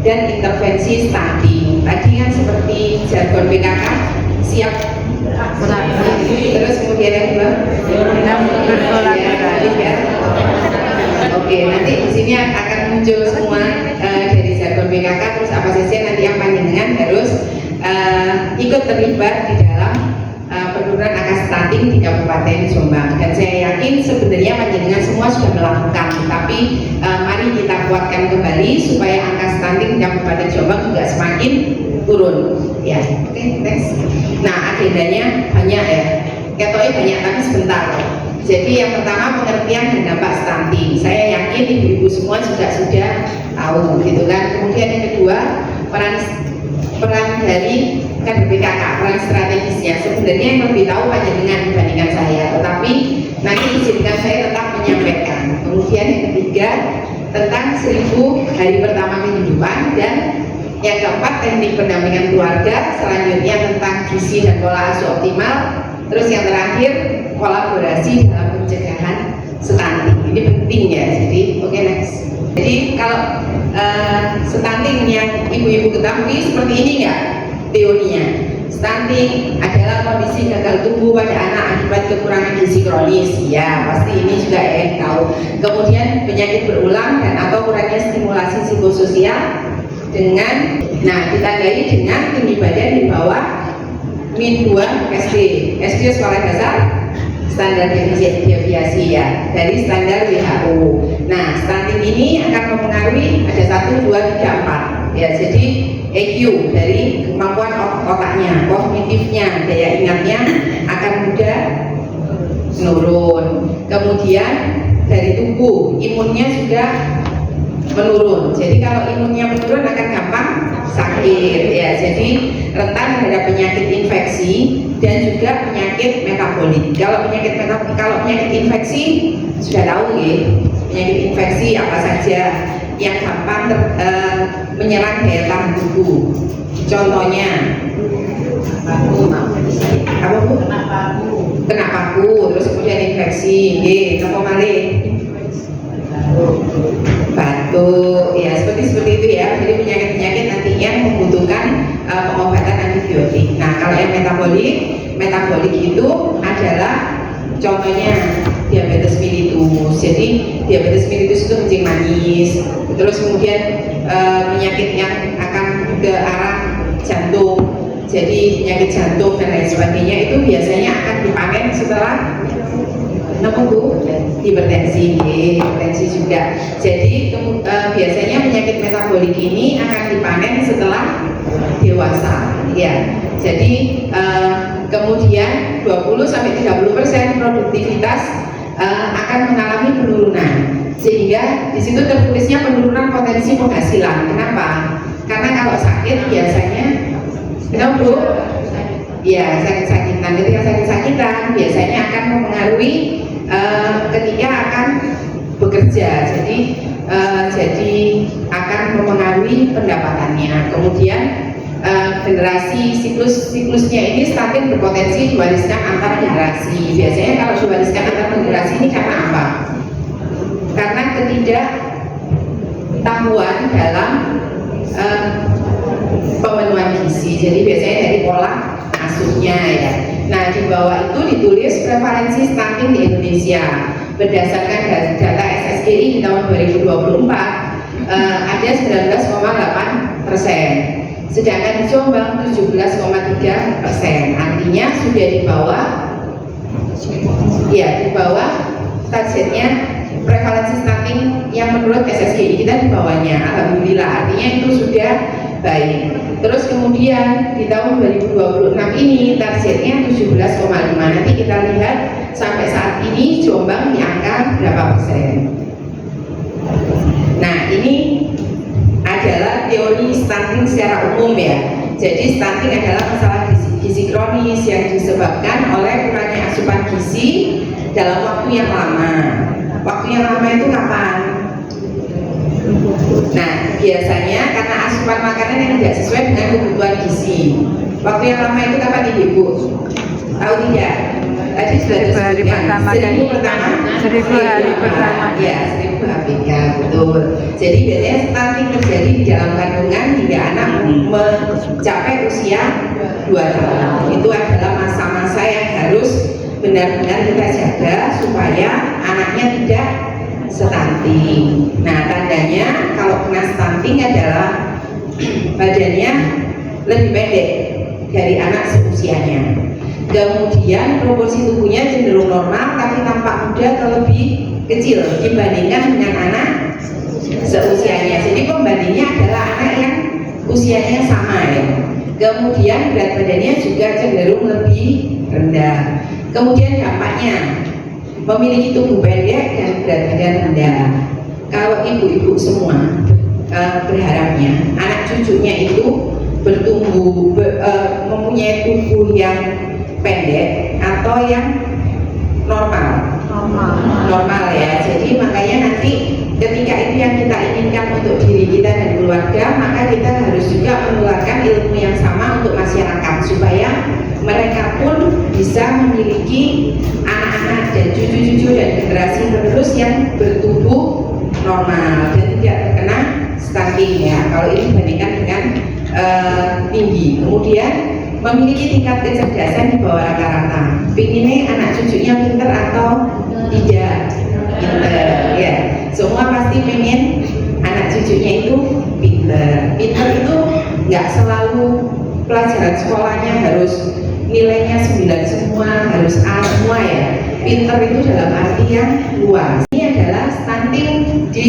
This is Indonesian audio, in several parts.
dan intervensi stunting. Tadi kan seperti jargon PKK, siap terus kemudian yang kedua oke, nanti di sini akan muncul semua dari jargon PKK, terus apa saja nanti yang panjenengan harus ikut terlibat di dalam penurunan angka stunting di Kabupaten Jombang. Dan saya yakin sebenarnya panjenengan semua sudah melakukan, tapi mari kita kuatkan kembali supaya angka stunting di Kabupaten Jombang juga semakin turun. Ya, oke, next. Nah, agendanya banyak ya, ketoknya banyak tapi sebentar. Jadi yang pertama pengertian dan dampak stunting. Saya yakin ibu-ibu semua juga sudah tahu, gitu kan. Kemudian yang kedua peran dari KDPKK, peran strategisnya. Sebenarnya yang lebih tahu panjenengan dibandingkan saya, tetapi nanti izinkan saya tetap menyampaikan. Kemudian yang ketiga tentang 1000 hari pertama kehidupan, dan yang keempat teknik pendampingan keluarga, selanjutnya tentang gizi dan pola asuh optimal, terus yang terakhir kolaborasi dalam pencegahan stunting. Ini penting ya. Jadi oke, next. Jadi kalau stunting yang ibu-ibu ketahui seperti ini enggak teorinya? Stunting adalah kondisi gagal tumbuh pada anak akibat kekurangan gizi kronis. Ya, pasti ini juga tahu. Kemudian penyakit berulang dan atau kurangnya stimulasi psikososial dengan ditandai dengan tinggi badan di bawah min 2 SD. SD sekolah dasar standar deviasi ya dari standar WHO. Nah, stunting ini akan mempengaruhi ada 1, 2, 3, 4 ya. Jadi EQ dari kemampuan otaknya, kognitifnya, daya ingatnya akan mudah menurun. Kemudian dari tubuh, imunnya juga menurun. Jadi kalau imunnya menurun akan gampang sakit ya. Jadi rentan terhadap penyakit infeksi dan juga penyakit metabolik. Kalau penyakit infeksi sudah tahu ya, penyakit infeksi apa saja yang gampang menyerang daya tahan tubuh. Contohnya apa Bu? Kena paku, terus kemudian infeksi, apa malih? Batuk, ya seperti itu ya. Jadi penyakit-penyakit nantinya membutuhkan pengobatan antibiotik. Nah, kalau yang metabolik itu adalah contohnya diabetes mellitus. Jadi diabetes mellitus itu kencing manis. Terus kemudian penyakit yang akan ke arah jantung. Jadi penyakit jantung dan lain sebagainya itu biasanya akan dipanen setelah hipertensi juga. Jadi biasanya penyakit metabolik ini akan dipanen setelah dewasa ya. Jadi kemudian 20-30% produktivitas akan mengalami penurunan, sehingga di situ tertulisnya penurunan potensi penghasilan. Kenapa? Karena kalau sakit biasanya Bu? Ya, sakit-sakitan. Ketika sakit-sakitan biasanya akan mempengaruhi ketika akan bekerja, jadi akan mempengaruhi pendapatannya. Kemudian generasi siklusnya ini stunting berpotensi diwariskan antar generasi. Biasanya kalau diwariskan antar generasi ini karena apa? Karena ketidaktahuan dalam pemenuhan gizi. Jadi biasanya dari pola asuhnya ya. Nah, di bawah itu ditulis prevalensi stunting di Indonesia berdasarkan data SSGI di tahun 2024 ada 19,8%, sedangkan di Jombang 17,3%. Artinya sudah di bawah targetnya prevalensi stunting yang menurut SSGI kita di bawahnya. Alhamdulillah, artinya itu sudah baik. Terus kemudian di tahun 2026 ini targetnya 17,5. Nanti kita lihat sampai saat ini Jombang di angka berapa persen. Nah, ini adalah teori stunting secara umum ya. Jadi stunting adalah masalah gizi kronis yang disebabkan oleh kurangnya asupan gizi dalam waktu yang lama. Waktu yang lama itu kapan? Nah, biasanya karena asupan makanan yang tidak sesuai dengan kebutuhan gizi. Waktu yang lama itu kapan Ibu? Tahu tidak? tadi sudah hari disebutkan 1000 pertama 1000 hari pertama. Ya, 1000 HPK, betul. Jadi biasanya stunting terjadi di dalam kandungan hingga anak mencapai usia 2 tahun. Itu adalah masa-masa yang harus benar-benar kita jaga supaya anaknya tidak stunting. Nah, tandanya kalau kena stunting adalah badannya lebih pendek dari anak seusianya. Kemudian proporsi tubuhnya cenderung normal tapi tampak muda atau lebih kecil dibandingkan dengan anak seusianya. Jadi pembandingnya adalah anak yang usianya sama ya. Kemudian berat badannya juga cenderung lebih rendah. Kemudian dampaknya memiliki tubuh pendek dan berat badan rendah. Kalau ibu-ibu semua berharapnya anak cucunya itu bertumbuh mempunyai tubuh yang pendek atau yang normal ya. Jadi makanya nanti ketika itu yang kita inginkan untuk diri kita dan keluarga, maka kita harus juga menularkan ilmu yang sama untuk masyarakat supaya mereka pun bisa memiliki anak-anak dan cucu-cucu dan generasi penerus yang bertumbuh normal dan tidak terkena stunting ya. Kalau ini dibandingkan dengan tinggi. Kemudian memiliki tingkat kecerdasan di bawah rata-rata. Pinginnya anak cucunya pinter atau tidak pinter ya. Semua pasti pengen anak cucunya itu pinter. Pinter itu nggak selalu pelajaran sekolahnya harus nilainya 9 semua, harus A semua ya. Pinter itu dalam arti yang luas. Ini adalah stunting di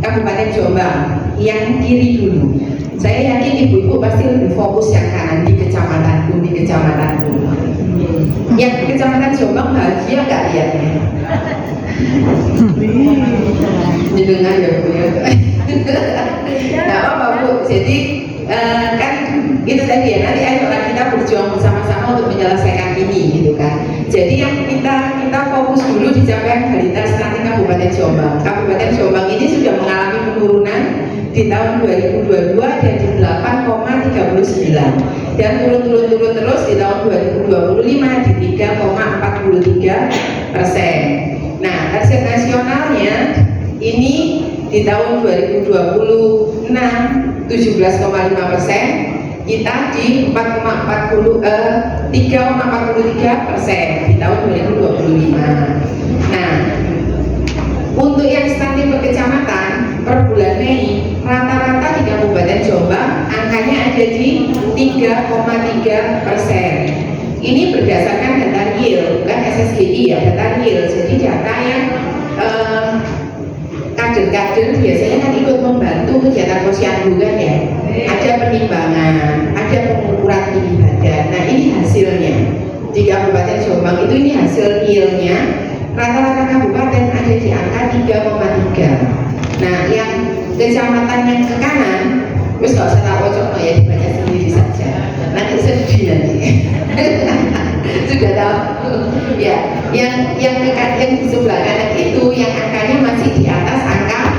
Kabupaten Jombang yang kiri dulu. Saya yakin ibu-ibu pasti lebih fokus yang kanan di kecamatanku. Yang di kecamatan Jombang bahagia nggak lihatnya? Dengar ya Bu ya. Nggak apa-apa Bu. Jadi kan itu tadi ya, nanti ayolah kita berjuang bersama-sama untuk menyelesaikan ini gitu kan. Jadi yang kita fokus dulu di capaian balita stunting Kabupaten Jombang. Kabupaten Jombang ini sudah mengalami penurunan di tahun 2022 dan di 8,39 dan turun terus di tahun 2025 di 3,43%. Nah, target nasionalnya ini di tahun 2026 17,5%, kita di 3,43% di tahun 2025. Nah, untuk yang stunting per kecamatan per bulan Mei rata-rata di Kabupaten Jombang angkanya ada di 3,3%. Ini berdasarkan data real, bukan SSGI ya, data real. Jadi data yang kader-kader biasanya kan ikut membantu kegiatan posyandu kan ya. Ada penimbangan, ada pengukuran tinggi badan. Nah ini hasilnya di Kabupaten Jombang itu, ini hasil realnya. Rata-rata kabupaten ada di angka 3,3. Nah yang kecamatan yang ke kanan, terus nggak usah tak pocok ya, dibaca sendiri saja. Nanti sedih nanti. Sudah tahu ya. Yang di sebelah kanan itu yang angkanya masih di atas angka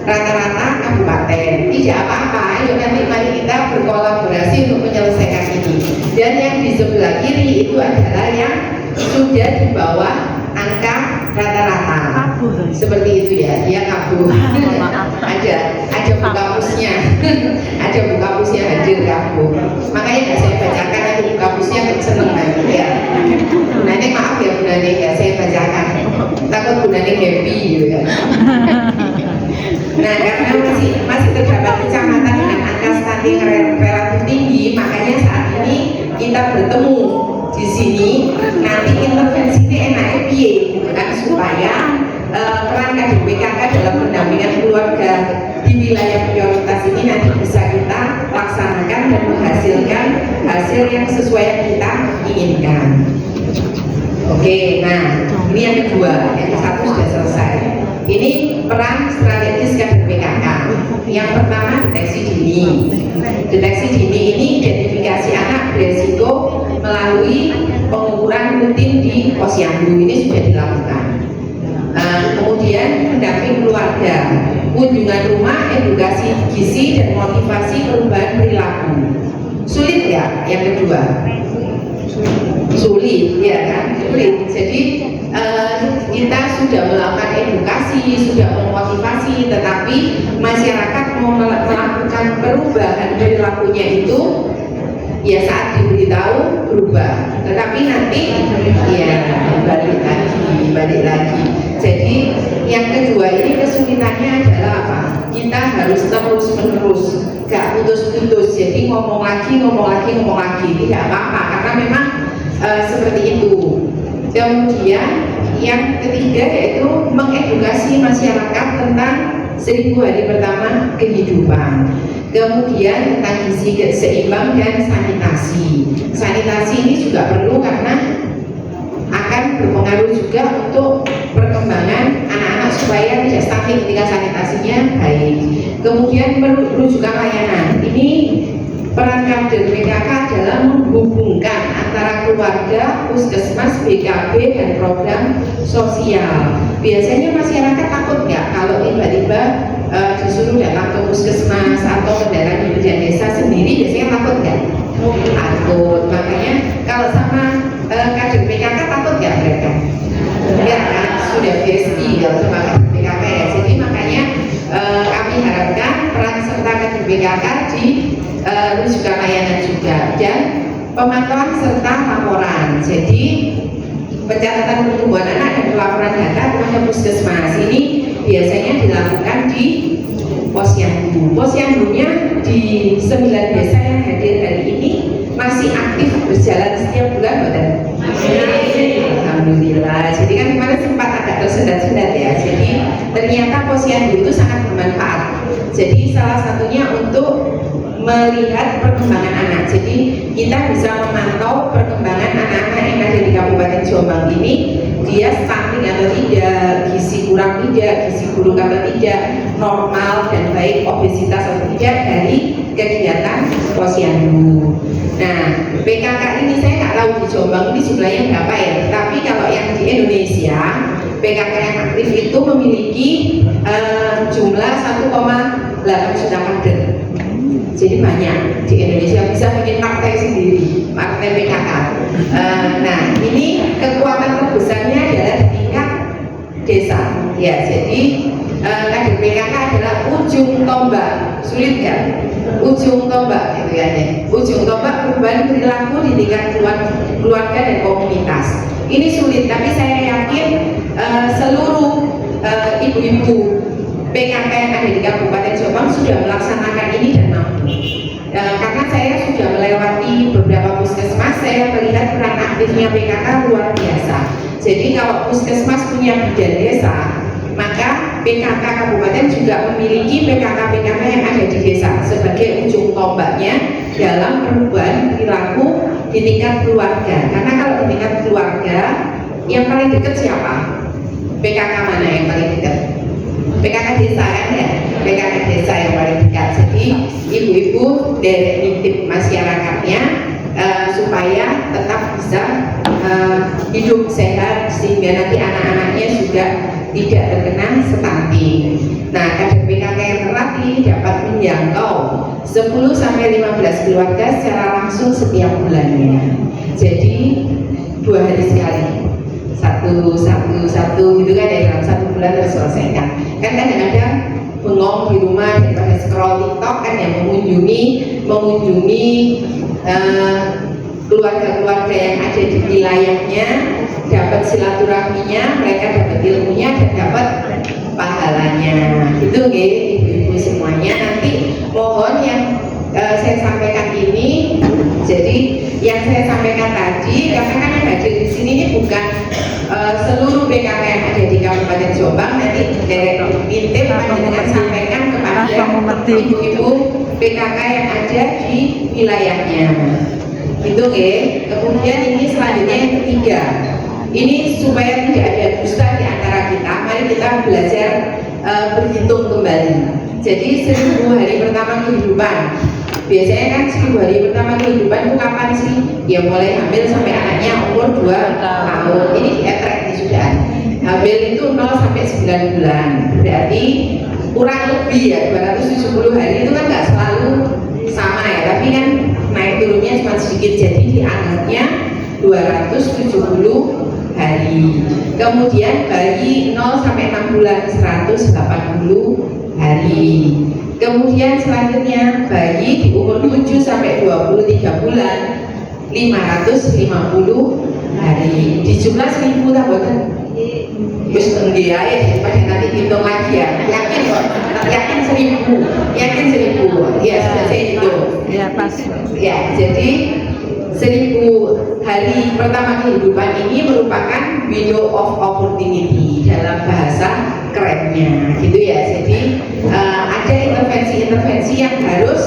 rata-rata kabupaten. Tidak apa-apa, ayo nanti mari kita berkolaborasi untuk menyelesaikan ini. Dan yang di sebelah kiri itu adalah yang sudah di bawah angka rata-rata. Seperti itu ya, dia kabur. ada buka pusnya, ada buka pusnya hadir kabur. Makanya nggak saya bacakan, nanti buka pusnya seneng nanti ya. Nanti maaf ya Bu Nani ya, saya bacakan. Takut Bu Nani happy gitu ya. Nah karena masih terdapat kecamatan dengan angka stunting relatif tinggi, makanya saat ini kita bertemu di sini. Nanti intervensinya enaknya piye gitu kan, supaya peran KDPKK dalam pendampingan keluarga di wilayah prioritas ini nanti bisa kita laksanakan dan menghasilkan hasil yang sesuai yang kita inginkan. Oke, nah ini yang kedua, yang satu sudah selesai. Ini peran strategis KDPKK. Yang pertama deteksi dini. Deteksi dini ini identifikasi anak beresiko melalui pengukuran rutin di posyandu, ini sudah dilakukan. Kemudian pendamping keluarga, kunjungan rumah, edukasi gizi dan motivasi perubahan perilaku. Sulit ya yang kedua? sulit, ya kan? Sulit. Jadi kita sudah melakukan edukasi, sudah memotivasi, tetapi masyarakat mau melakukan perubahan perilakunya itu ya saat diberitahu berubah, tetapi nanti ya balik lagi. Jadi yang kedua ini kesulitannya adalah apa? Kita harus terus menerus, gak putus-putus. Jadi ngomong lagi, tidak apa-apa karena memang seperti itu. Kemudian yang ketiga yaitu mengedukasi masyarakat tentang 1000 hari pertama kehidupan. Kemudian tentang gizi seimbang dan sanitasi. Sanitasi ini juga perlu karena akan berpengaruh juga untuk perkembangan anak-anak supaya tidak stunting ketika sanitasinya baik. Kemudian rujukan layanan. Ini peran kader PKK adalah menghubungkan antara keluarga, puskesmas, BKB dan program sosial. Biasanya masyarakat takut nggak kalau tiba-tiba disuruh datang ke puskesmas atau kendaraan di bidan desa sendiri, biasanya takut nggak? Takut. Makanya kalau sama kader PKK takut nggak mereka? Ya kan, sudah besti kalau sama kader PKK ya. Jadi makanya kami harapkan peran serta kader PKK di rujukan layanan juga dan pemantauan serta laporan. Jadi pencatatan pertumbuhan anak dan pelaporan data kepada puskesmas ini biasanya dilakukan di posyandu. Posyandunya di 9 desa yang hadir hari ini masih aktif berjalan setiap bulan, betul? Alhamdulillah. Jadi kan kemarin sempat agak tersendat-sendat ya. Jadi ternyata posyandu itu sangat bermanfaat. Jadi salah satunya untuk melihat perkembangan anak. Jadi kita bisa memantau perkembangan anak-anak yang ada di Kabupaten Jombang ini, dia stunting atau tidak, gizi kurang tidak, gizi buruk atau tidak, normal dan baik, obesitas atau tidak dari kegiatan posyandu. Nah, PKK ini saya nggak tahu di Jombang ini jumlahnya berapa ya, tapi kalau yang di Indonesia PKK yang aktif itu memiliki jumlah 1,8 juta kader. Jadi banyak di Indonesia, bisa bikin partai sendiri, partai PKK. Nah, ini kekuatan terbesarnya adalah di tingkat desa. Ya, jadi kader PKK adalah ujung tombak. Sulit kan? Ujung tombak gitu ya deh. Ujung tombak perubahan perilaku di tingkat keluarga dan komunitas. Ini sulit, tapi saya yakin seluruh ibu-ibu PKK yang ada di Kabupaten Jombang sudah melaksanakan ini dan mampu. Karena saya sudah melewati beberapa puskesmas, saya melihat peran aktifnya PKK luar biasa. Jadi kalau puskesmas punya bidan desa, maka PKK Kabupaten juga memiliki PKK-PKK yang ada di desa sebagai ujung tombaknya dalam perubahan perilaku di tingkat keluarga. Karena kalau di tingkat keluarga, yang paling dekat siapa? PKK mana yang paling dekat? PKK desa kan ya, PKK desa yang paling dekat. Jadi ibu-ibu derek nitip masyarakatnya supaya tetap bisa hidup sehat sehingga nanti anak-anaknya juga tidak terkena stunting. Nah, kader PKK yang terlatih dapat menjangkau 10-15 keluarga secara langsung setiap bulannya. Jadi 2 hari sekali. Satu gitu kan ya, dalam 1 bulan terselesaikan. Kan kadang-kadang bengong di rumah daripada scroll TikTok kan yang mengunjungi keluarga-keluarga yang ada di wilayahnya, dapat silaturahminya, mereka dapat ilmunya dan dapat pahalanya. Itu nggih ibu-ibu semuanya. Nanti mohon yang saya sampaikan ini, jadi yang saya sampaikan tadi, karena kan yang hadir di sini ini bukan seluruh PKK yang ada di Kabupaten Jombang, nanti dari intip panjenengan sampaikan kepada ibu-ibu PKK yang ada di wilayahnya. Itu kemudian ini selanjutnya yang ketiga, ini supaya tidak ada dusta di antara kita, mari kita belajar berhitung kembali. Jadi 1000 hari pertama kehidupan, biasanya kan 1000 hari pertama kehidupan itu kapan sih? Ya mulai hamil sampai anaknya umur 2 tahun. Ini dietrek nih sudah. Hamil itu 0 sampai 9 bulan. Berarti kurang lebih ya 270 hari itu kan nggak selalu sama ya, tapi kan naik turunnya cuma sedikit. Jadi dianggapnya 270 hari. Kemudian bayi 0 sampai 6 bulan 180 hari. Kemudian selanjutnya bayi di umur 7 sampai 23 bulan 550 hari. Di jumlah 1000 tak boten? Wis tenggi ae pada nanti hitung lagi ya. Yakin kok? Yakin 1000. Yakin 1000. Ya, sudah saya hitung. Ya, pas. Ya, jadi 1000 hari pertama kehidupan ini merupakan window of opportunity dalam bahasa kerennya, gitu ya. Jadi ada intervensi-intervensi yang harus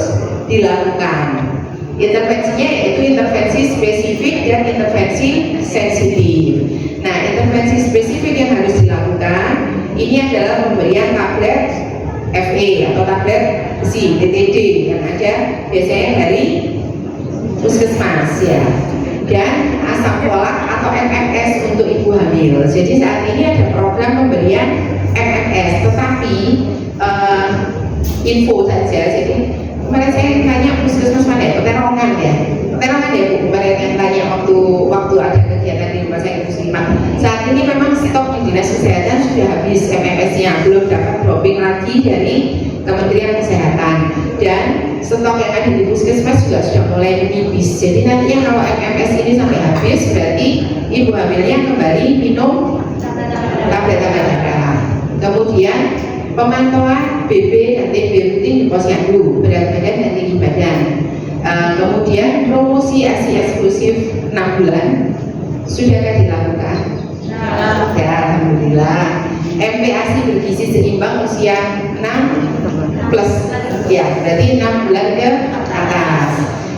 dilakukan. Intervensinya yaitu intervensi spesifik dan intervensi sensitif. Nah, intervensi spesifik yang harus dilakukan ini adalah pemberian tablet FA atau tablet besi DTD yang ada biasanya dari puskesmas ya, dan asam folat atau MMS untuk ibu hamil. Jadi saat ini ada program pemberian MMS, tetapi info saja. Jadi kemarin saya tanya puskesmas mana ya, Peterongan ya Bu, kemarin yang tanya waktu ada kegiatan di rumah sakit Muslimat. Saat ini memang stok di dinas kesehatan sudah habis MMS-nya, belum dapat dropping lagi dari Kementerian Kesehatan, dan stok yang ada di puskesmas juga sudah mulai menipis. Jadi nantinya kalau MMS ini sampai habis, berarti ibu hamilnya kembali minum tablet-tablet darah. Kemudian pemantauan BB dan TB rutin di posyandu, berat badan dan tinggi badan. Kemudian promosi ASI eksklusif 6 bulan sudahkah dilakukan? Ya, alhamdulillah. MPASI bergizi seimbang usia 6 plus, ya berarti 6 bulan ke atas,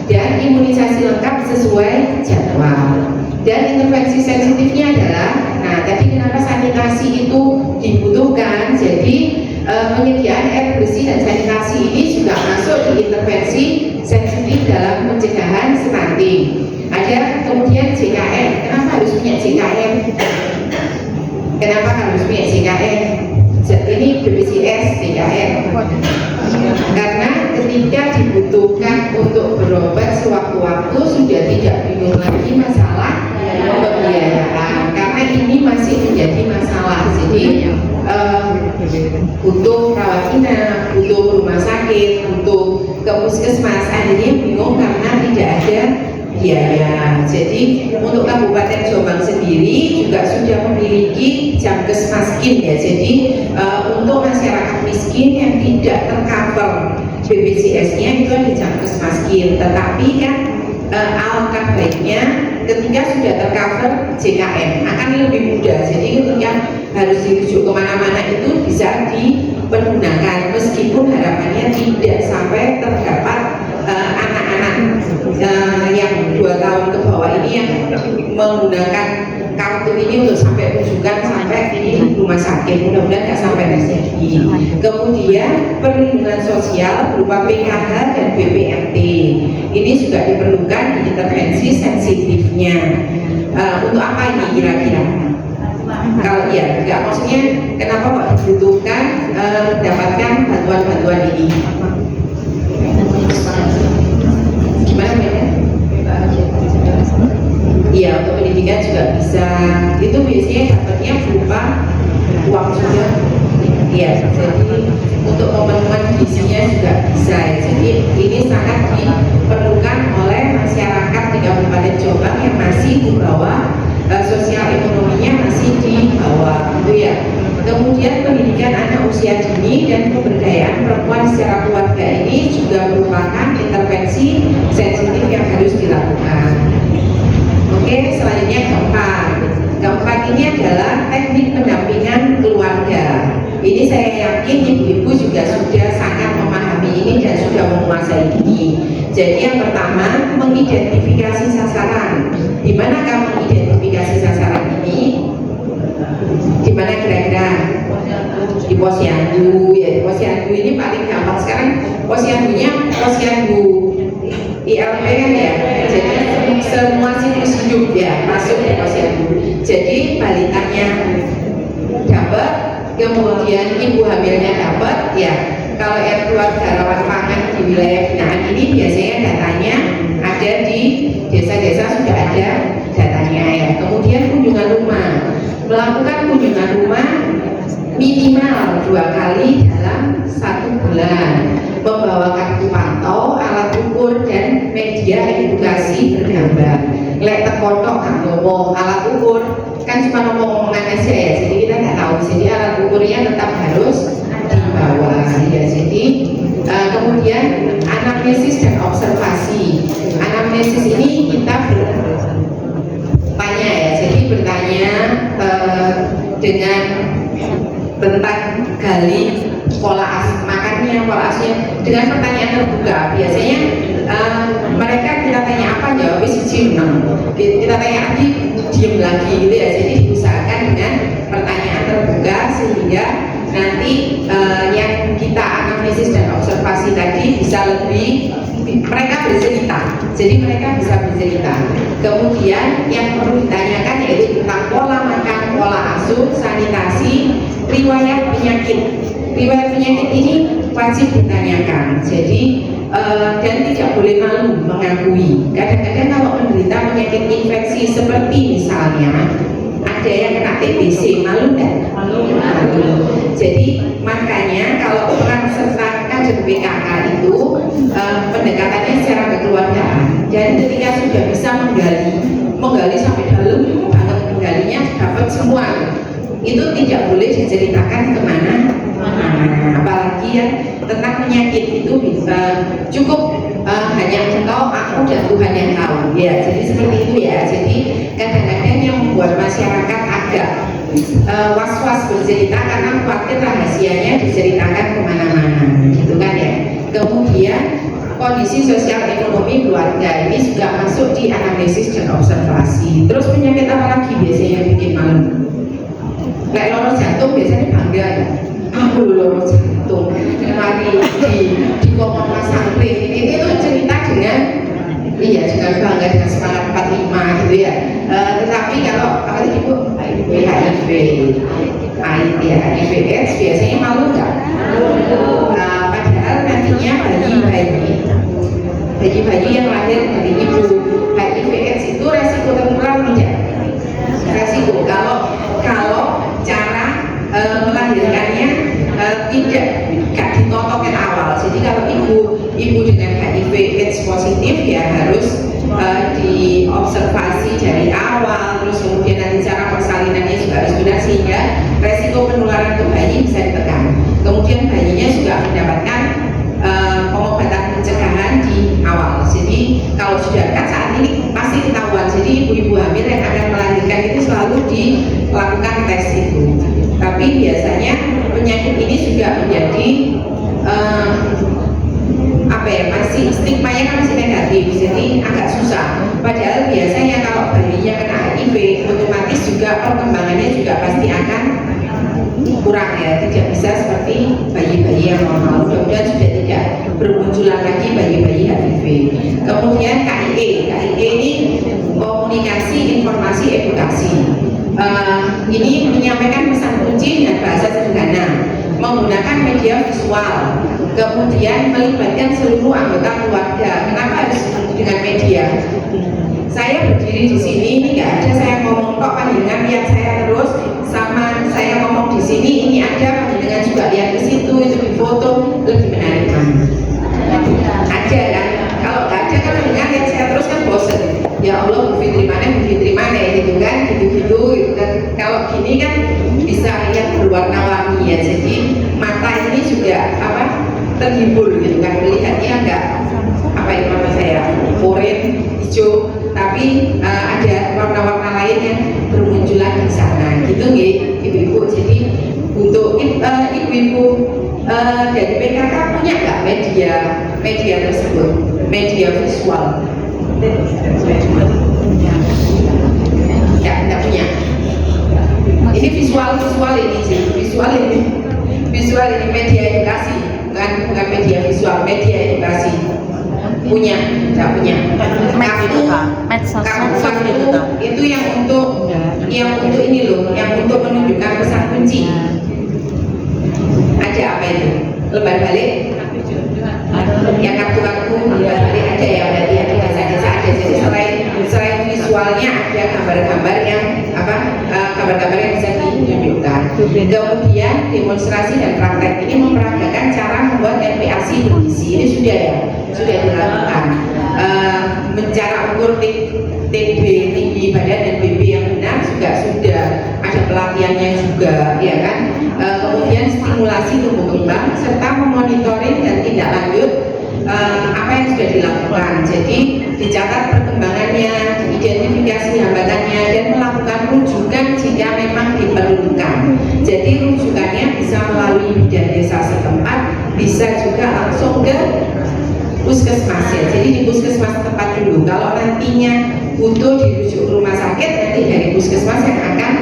dan imunisasi lengkap sesuai jadwal. Dan intervensi sensitifnya adalah, nah tadi kenapa sanitasi itu dibutuhkan, jadi penyediaan air bersih dan sanitasi ini juga masuk di intervensi sensitif dalam pencegahan stunting. Ada kemudian JKN. Kenapa harus punya JKN? Kenapa harus punya JKN? Ini BPJS JKN. Karena ketika dibutuhkan untuk berobat sewaktu-waktu sudah tidak bingung lagi masalah pembiayaan, karena ini masih menjadi masalah. Jadi butuh rawat inap, butuh rumah sakit, butuh ke puskesmas, akhirnya bingung karena tidak ada biaya. Jadi untuk Kabupaten Jombang sendiri juga sudah memiliki Jamkes Maskin ya. Jadi untuk masyarakat miskin yang tidak tercover BPJS-nya itu ada Jamkes Maskin, tetapi kan alangkah baiknya ketika sudah tercover JKN akan lebih mudah. Jadi ketika harus dirujuk kemana-mana itu bisa dipergunakan, meskipun harapannya tidak sampai terdapat anak-anak yang 2 tahun ke bawah ini yang menggunakan kartu ini untuk sampai rujukan sampai di rumah sakit. Mudah-mudahan nggak sampai terjadi. Kemudian perlindungan sosial berupa PKH dan BPNT ini juga diperlukan di intervensi sensitifnya. Untuk apa ini kira-kira? Kalau ya, nggak, maksudnya kenapa kok dibutuhkan mendapatkan bantuan-bantuan ini? Gimana beda? Iya, untuk pendidikan juga bisa. Itu biasanya dapatnya berupa uang juga. Iya, jadi untuk pemenuhan gizinya juga bisa. Jadi ini sangat diperlukan oleh masyarakat di Kabupaten Jombang yang masih di bawah, sosial ekonominya masih di bawah, gitu ya. Kemudian pendidikan anak usia dini dan pemberdayaan perempuan secara keluarga ini juga merupakan intervensi sensitif yang harus dilakukan. Oke, selanjutnya keempat ini adalah teknik pendampingan keluarga. Ini saya yakin ibu-ibu juga sudah sangat memahami ini dan sudah menguasai ini. Jadi yang pertama, mengidentifikasi sasaran. Di mana kamu mengidentifikasi sasaran ini? Di mana kira-kira? Di posyandu ya. Di posyandu ini paling gampang sekarang. Posyandunya posyandu ILP kan ya. Jadi semua siklus hidup ya masuk di posyandu. Jadi balitanya dapat, kemudian ibu hamilnya dapat ya. Kalau yang keluarga rawat pangan di wilayah binaan ini biasanya datanya ada di desa-desa, sudah ada data kunjungan rumah minimal 2 kali dalam 1 bulan, membawa kartu pantau, alat ukur dan media edukasi bergambar. Lek tekotok ngomong alat ukur kan cuma ngomong-ngomongan aja ya, jadi kita nggak tahu. Jadi alat ukurnya tetap harus dibawa ya. Jadi kemudian anamnesis dan observasi. Anamnesis ini kita bertanya ya, jadi bertanya dengan tentang gali pola makannya, pola asuhnya dengan pertanyaan terbuka. Biasanya mereka kita tanya apa jawabnya siji kita tanya lagi diem lagi gitu ya. Jadi diusahakan dengan pertanyaan terbuka sehingga nanti yang kita analisis dan observasi tadi bisa lebih mereka bercerita. Jadi mereka bisa bercerita. Kemudian yang perlu ditanyakan yaitu tentang pola makan, pola asuh, sanitasi, riwayat penyakit. Riwayat penyakit ini wajib ditanyakan. Jadi dan tidak boleh malu mengakui. Kadang-kadang kalau menderita penyakit infeksi seperti misalnya ada yang kena TBC, malu nggak? Malu. Jadi makanya kalau peran serta kader PKK itu pendekatannya secara kekeluargaan. Dan ketika sudah bisa menggali sampai dalam banget, menggalinya dapat semua. Itu tidak boleh diceritakan kemana. Apalagi ya tentang penyakit itu bisa cukup hanya engkau, aku dan Tuhan yang tahu ya. Jadi seperti itu ya. Jadi kadang-kadang yang membuat masyarakat agak was-was bercerita karena khawatir rahasianya diceritakan kemana-mana gitu kan ya. Kemudian kondisi sosial ekonomi keluarga ini juga masuk di analisis dan observasi. Terus penyakit apa lagi biasanya yang bikin malu? Kayak loro jantung biasanya bangga ya, aku loro jantung kemarin di ngomong Mas Santri itu cerita dengan bangga dengan semangat 45 gitu ya. Tetapi kalau tadi Bu HIV AIDS biasanya malu nggak? Padahal nantinya bayi yang lahir dari ibu HIV AIDS itu resiko tertular tidak? Resiko kalau cara melahirkannya tidak ditotokin awal. Jadi kalau ibu dengan HIV AIDS positif ya harus diobservasi dari awal, terus kemudian nanti cara persalinannya juga harus benar sehingga resiko penularan ke bayi bisa ditekan. Kemudian bayinya juga mendapatkan pengobatan pencegahan di awal. Jadi kalau sudah kan saat ini pasti ketahuan. Jadi ibu-ibu hamil yang akan melahirkan itu selalu dilakukan tes itu. Tapi biasanya penyakit ini juga menjadi masih stigmanya kan masih negatif, jadi agak susah. Padahal biasanya kalau bayinya kena HIV otomatis juga perkembangannya juga pasti akan kurang ya, tidak bisa seperti bayi-bayi yang normal. Mudah-mudahan sudah tidak bermunculan lagi bayi-bayi HIV. Kemudian KIE ini komunikasi, informasi, edukasi. Ini menyampaikan pesan kunci dengan bahasa sederhana, menggunakan media visual, kemudian melibatkan seluruh anggota keluarga. Kenapa harus dengan media? Saya berdiri di sini, ini nggak ada saya ngomong kok, panjenengan lihat saya terus, sama saya ngomong di sini, ini ada panjenengan juga lihat ke situ, itu di foto, lebih menarik mana? Ada kan? Kalau nggak ada kan panjenengan lihat saya terus kan bosen. Ya Allah, Bu Fitri mana gitu kan, gitu kan. Kalau gini kan bisa lihat berwarna-warni ya. Jadi mata ini juga terhibur gitu kan, melihatnya enggak mata saya oranye, hijau, tapi ada warna-warna lain yang bermunculan di sana gitu ibu-ibu. Jadi untuk ibu-ibu dari PKK punya nggak media tersebut, media visual? Ya, tidak punya. Ini visual ini media edukasi, bukan media visual, media edukasi. Punya, tidak punya. Kartu itu yang untuk ini loh, yang untuk menunjukkan pesan kunci. Ada apa itu? Lembar balik? Yang kartu lembar balik ada ya, berarti ada bahasa desa ada. Jadi selain visual visualnya ada gambar-gambar yang gambar-gambar yang bisa ditunjukkan. Kemudian demonstrasi dan praktek ini memperagakan cara membuat NPAC bergizi. Ini sudah dilakukan. Mencara ukur TB tinggi badan dan BB yang benar juga sudah ada pelatihannya juga, ya kan. Kemudian stimulasi tumbuh kembang serta memonitoring dan tindak lanjut apa yang sudah dilakukan. Jadi dicatat perkembangannya, identifikasi hambatannya, dan melakukan rujukan jika memang diperlukan. Jadi rujukannya bisa melalui bidan desa setempat, bisa juga langsung ke puskesmas ya. Jadi di puskesmas tempat dulu. Kalau nantinya butuh dirujuk rumah sakit, nanti dari puskesmas yang akan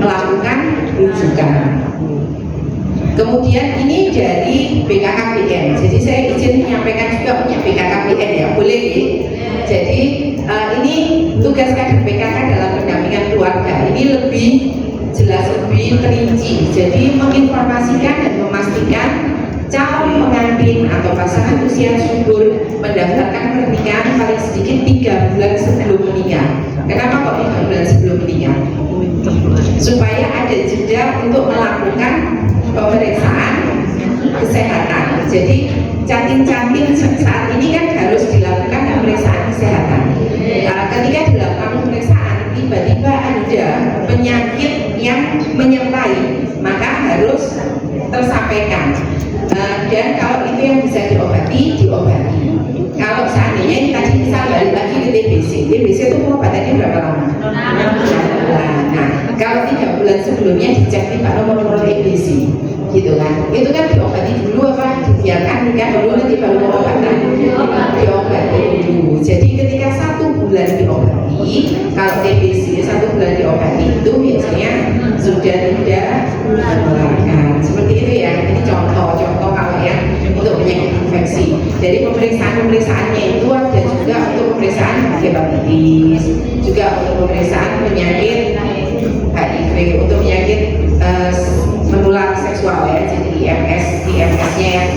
melakukan rujukan. Kemudian ini dari BKKBN. Jadi saya izin menyampaikan juga punya BKKBN ya, boleh ya? Jadi ini tugas kader PKK dalam pendampingan keluarga. Ini lebih jelas, lebih terinci. Jadi menginformasikan dan memastikan calon pengantin atau pasangan usia subur mendaftarkan pernikahan paling sedikit 3 bulan sebelum menikah. Kenapa kok 3 bulan sebelum menikah? Supaya ada jeda untuk melakukan pemeriksaan kesehatan. Jadi cantik-cantik saat ini kan harus dilakukan pemeriksaan kesehatan. Ketika dilakukan pemeriksaan tiba-tiba ada penyakit yang menyertai, maka harus tersampaikan. Dan kalau itu yang bisa diobati. Kalau seandainya ini tadi misal balik lagi ke TBC itu pengobatannya berapa lama? Nah, kalau 3 bulan sebelumnya dicek Pak nomor TBC, gitu kan? Itu kan diobati dulu apa? Dibiarkan nikah dulu nanti baru pengobatan. Diobati dulu. Jadi ketika 1 bulan diobati, kalau TBC 1 bulan diobati itu biasanya sudah tidak menularkan. Seperti itu ya. Ini contoh kalau yang untuk penyakit infeksi. Jadi pemeriksaannya itu ada juga untuk pemeriksaan hepatitis, juga untuk pemeriksaan penyakit HIV, untuk penyakit menular seksual ya. Jadi IMS-nya yang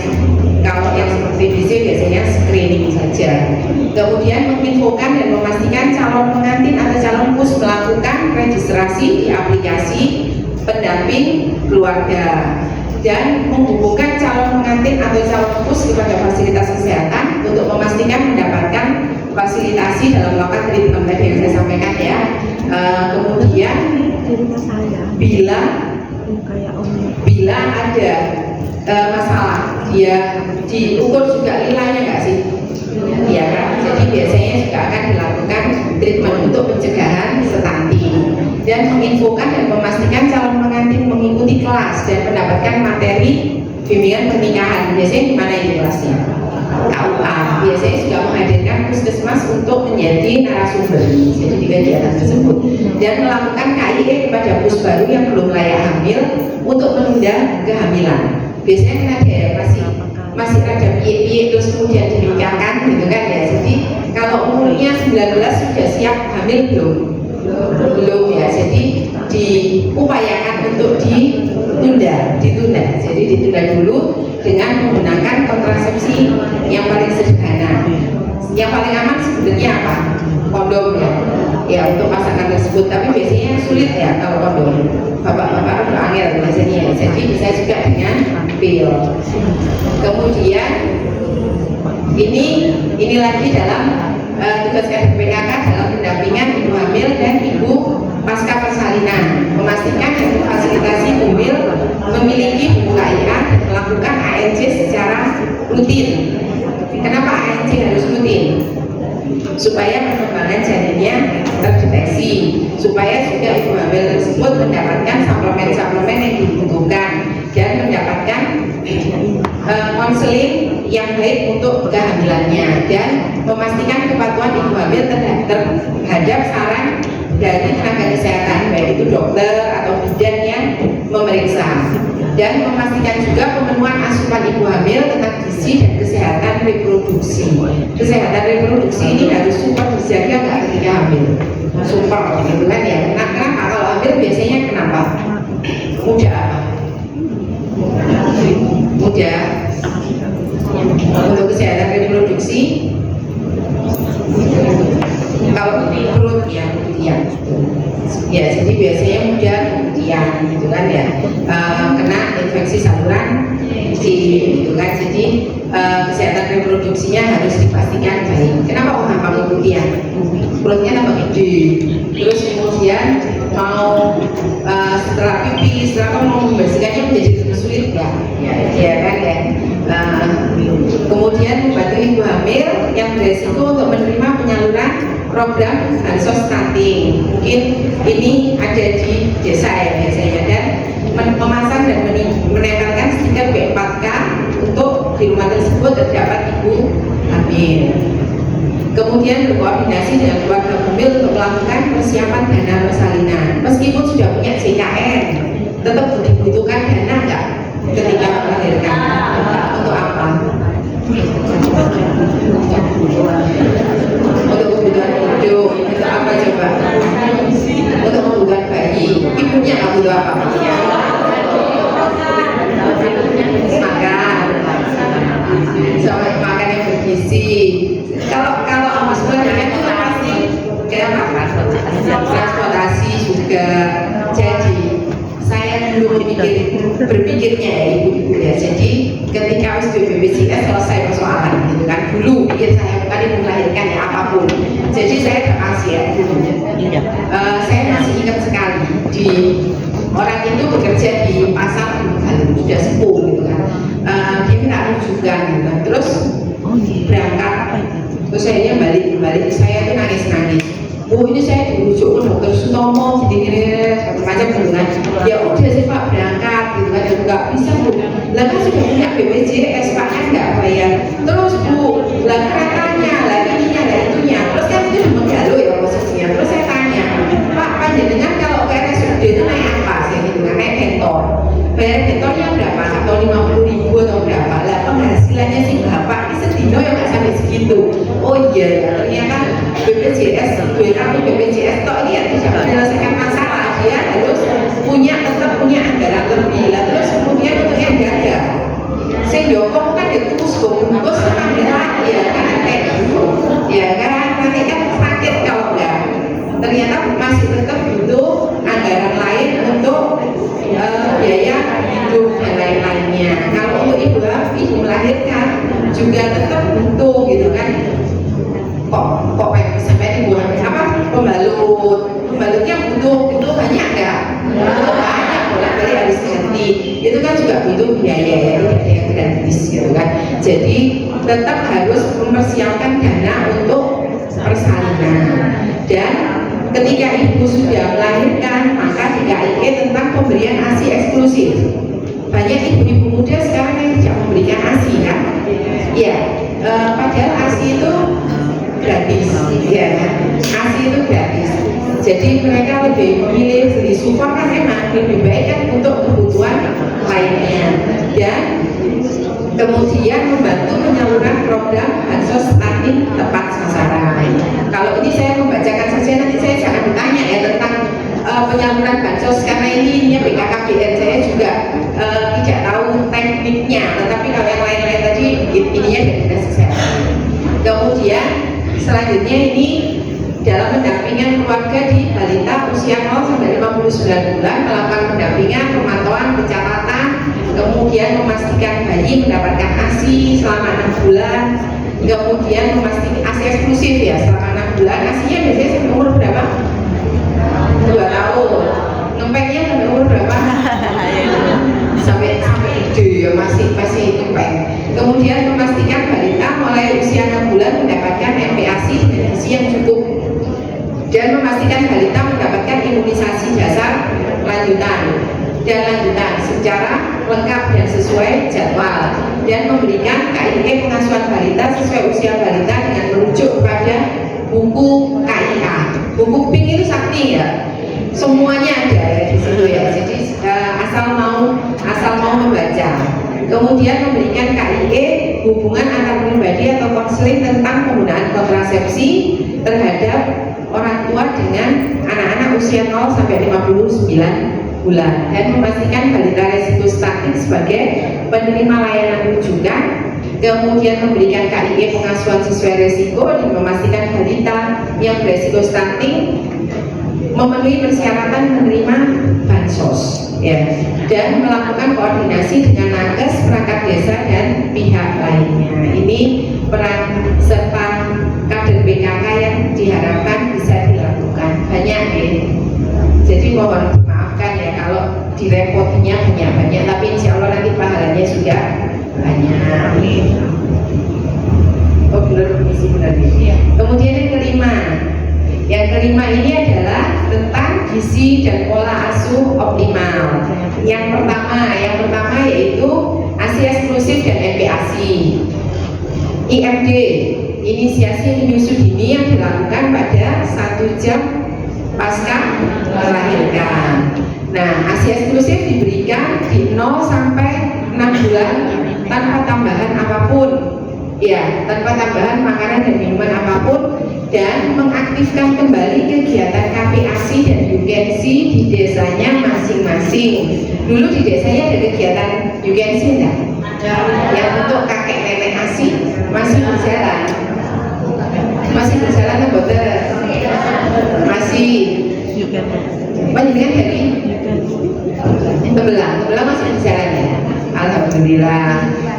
kalau yang seperti TBC biasanya screening saja. Kemudian menginfokan dan memastikan calon pengantin atau calon pus melakukan registrasi di aplikasi pendamping keluarga dan menghubungkan calon pengantin atau calon pus kepada fasilitas kesehatan untuk memastikan mendapatkan fasilitasi dalam melakukan treatment tadi yang saya sampaikan ya. Kemudian bila ada masalah dia diukur juga nilainya nggak sih? Iya kan? Jadi biasanya juga akan dilakukan treatment untuk pencegahan stunting dan menginfokan dan memastikan calon pengantin mengikuti kelas dan mendapatkan materi bimbingan pernikahan. Biasanya di mana ini kelasnya? KUA. Biasanya juga menghadirkan puskesmas untuk menjadi narasumber jadi di kegiatan tersebut dan melakukan KIE kepada pus baru yang belum layak hamil untuk menunda kehamilan. Biasanya kan ada ya masih ada piye-piye terus kemudian dinikahkan gitu kan ya. Jadi kalau umurnya 19 sudah siap hamil belum ya. Jadi diupayakan untuk ditunda. Jadi ditunda dulu dengan menggunakan kontrasepsi yang paling sederhana. Yang paling aman sebenarnya apa? Kondom ya. Ya untuk pasangan tersebut. Tapi biasanya sulit ya kalau kondom. Bapak-bapak udah angel biasanya. Jadi bisa juga dengan pil. Kemudian ini lagi dalam tugas kader PKK dalam pendampingan ibu hamil dan ibu pasca persalinan, memastikan ibu fasilitasi hamil memiliki buku KIA dan melakukan ANC secara rutin. Kenapa ANC harus rutin? Supaya perkembangan janinnya terdeteksi, supaya juga ibu hamil tersebut mendapatkan suplemen-suplemen yang dibutuhkan dan mendapatkan konseling yang baik untuk kehamilannya dan memastikan kepatuhan ibu hamil terhadap saran dari tenaga kesehatan baik itu dokter atau bidan yang memeriksa dan memastikan juga pemenuhan asupan ibu hamil tentang gizi dan kesehatan reproduksi. Kesehatan reproduksi ini harus super dijaga nggak ketika hamil, super gitu kan ya. Karena kalau hamil biasanya kenapa? Muda untuk kesehatan reproduksi kalau perut ya Ya, jadi biasanya muda kemudian gitu kan ya, kena infeksi saluran gitu kan. Jadi kesehatan reproduksinya harus dipastikan baik. Kenapa kenapa kemudian perutnya tambah gede, terus kemudian mau setelah pipis, setelah mau membersihkannya menjadi lebih sulit ya kan ya. Kemudian membantu ibu hamil yang beresiko untuk menerima penyaluran program bansos stunting. Mungkin ini ada di desa ya biasanya, dan memasang dan menempelkan stiker B4K untuk di rumah tersebut terdapat ibu hamil. Kemudian berkoordinasi dengan keluarga hamil untuk melakukan persiapan dana persalinan. Meskipun sudah punya JKN, tetap dibutuhkan dana enggak ketika melahirkan? Untuk apa? Untuk kebutuhan hidup. Untuk apa coba? Untuk kebutuhan bayi. Ibunya nggak butuh apa? Makan yang bergizi. Kalau habis melahirkan itu pasti kayak apa? Transportasi juga. Jadi saya dulu berpikirnya ya ibu-ibu ya. Jadi ketika harus BPJS selesai persoalan gitu kan. Dulu pikir saya bukan ibu melahirkan ya apapun. Jadi saya terkasih ya dulu. Saya masih ingat sekali di orang itu bekerja di pasar sudah sepuh gitu kan. Dia minta rujukan gitu kan. Terus berangkat, terus saya balik saya tuh nangis. Oh ini saya dirujuk ke dokter Sutomo, gini-gini macam gitu kan. Ya udah sih Pak berangkat gitu kan, ya nggak bisa Bu. Lah kan sudah punya BPJS Pak kan nggak bayar. Terus Bu, lah keretanya, lah ininya, lah itunya. Terus kan itu menggaluh ya posisinya. Terus saya tanya, Pak panjenengan kalau ke RSUD itu naik apa sih gitu kan? Naik kentor. Bayar kentornya berapa? Atau 50.000 atau berapa? Lah penghasilannya sih Bapak ini sedino ya nggak sampai segitu. Oh iya ya, ternyata BPJS, kartu BPJS toh ini ya tidak menyelesaikan masalah. Dia harus tetap punya anggaran lebih. Lah terus kemudian untuk yang gagal, saya jokong kan ditukus bungkus ambil lagi ya kan kayak gitu. Ya kan nanti kan sakit kalau enggak. Ternyata masih tetap butuh anggaran lain untuk biaya hidup dan lain-lainnya. Kalau untuk ibu melahirkan juga tetap butuh gitu kan. Kok sampai ibu apa pembalutnya butuh banyak nggak? Butuh banyak, bolak-balik harus ganti. Itu kan juga butuh biaya ya, tidak ada yang gratis gitu kan. Jadi tetap harus mempersiapkan dana untuk persalinan. Dan ketika ibu sudah melahirkan, maka di KIE tentang pemberian ASI eksklusif. Banyak ibu-ibu muda sekarang yang tidak memberikan ASI kan? Ya, padahal ASI itu gratis, ya. ASI itu gratis. Jadi mereka lebih memilih beli support kan enak, lebih baik kan untuk kebutuhan lainnya. Dan kemudian membantu penyaluran program bansos stunting tepat sasaran. Kalau ini saya membacakan saja, nanti saya jangan bertanya ya tentang penyaluran bansos karena ini BKKBN saya juga tidak tahu tekniknya, tetapi kalau yang lain-lain tadi ininya dari dinas kesehatan. Kemudian selanjutnya ini dalam pendampingan keluarga di balita usia 0 sampai 59 bulan melakukan pendampingan, pemantauan, pencatatan, kemudian memastikan bayi mendapatkan ASI selama 6 bulan, kemudian memastikan ASI eksklusif ya selama 6 bulan. ASI-nya biasanya sampai umur berapa? 2 tahun. Ngempengnya sampai umur berapa? sampai ide ya masih ngempeng. Kemudian memastikan balita mulai usia 6 bulan mendapatkan MPASI dengan gizi yang cukup, dan memastikan balita mendapatkan imunisasi dasar lanjutan secara lengkap dan sesuai jadwal, dan memberikan KIE pengasuhan balita sesuai usia balita dengan merujuk kepada buku KIA. Buku PINK itu sakti ya, semuanya ada ya di situ ya. Jadi asal mau membaca. Kemudian memberikan KIE hubungan antar pribadi atau konseling tentang penggunaan kontrasepsi terhadap orang tua dengan anak-anak usia 0 sampai 59 bulan, dan memastikan balita resiko stunting sebagai penerima layanan rujukan. Kemudian memberikan KIE pengasuhan sesuai resiko dan memastikan balita yang beresiko stunting memenuhi persyaratan menerima bansos, ya, dan melakukan koordinasi dengan nakes, perangkat desa dan pihak lainnya. Ini peran serta kader PKK yang diharapkan bisa dilakukan. Banyak ya. Jadi mohon dimaafkan ya kalau direpotinya banyak-banyak, tapi insya Allah nanti pahalanya juga banyak. Oh, benar, benar. Kemudian yang kelima ini adalah tentang gizi dan pola asuh optimal. Yang pertama yaitu ASI eksklusif dan MPASI. IMD, inisiasi menyusu dini yang dilakukan pada 1 jam pasca melahirkan. Nah, ASI eksklusif diberikan di 0 sampai 6 bulan tanpa tambahan apapun, ya, tanpa tambahan makanan dan minuman apapun, dan mengaktifkan kembali kegiatan KPASI dan UKensi di desanya masing-masing. Dulu di desanya ada kegiatan UKensi enggak? Yang untuk kakek nenek ASI masih berjalan. Masih berjalan ke Boter? Masih. Panjenengan dari Tembelang masih berjalan ya? Alhamdulillah.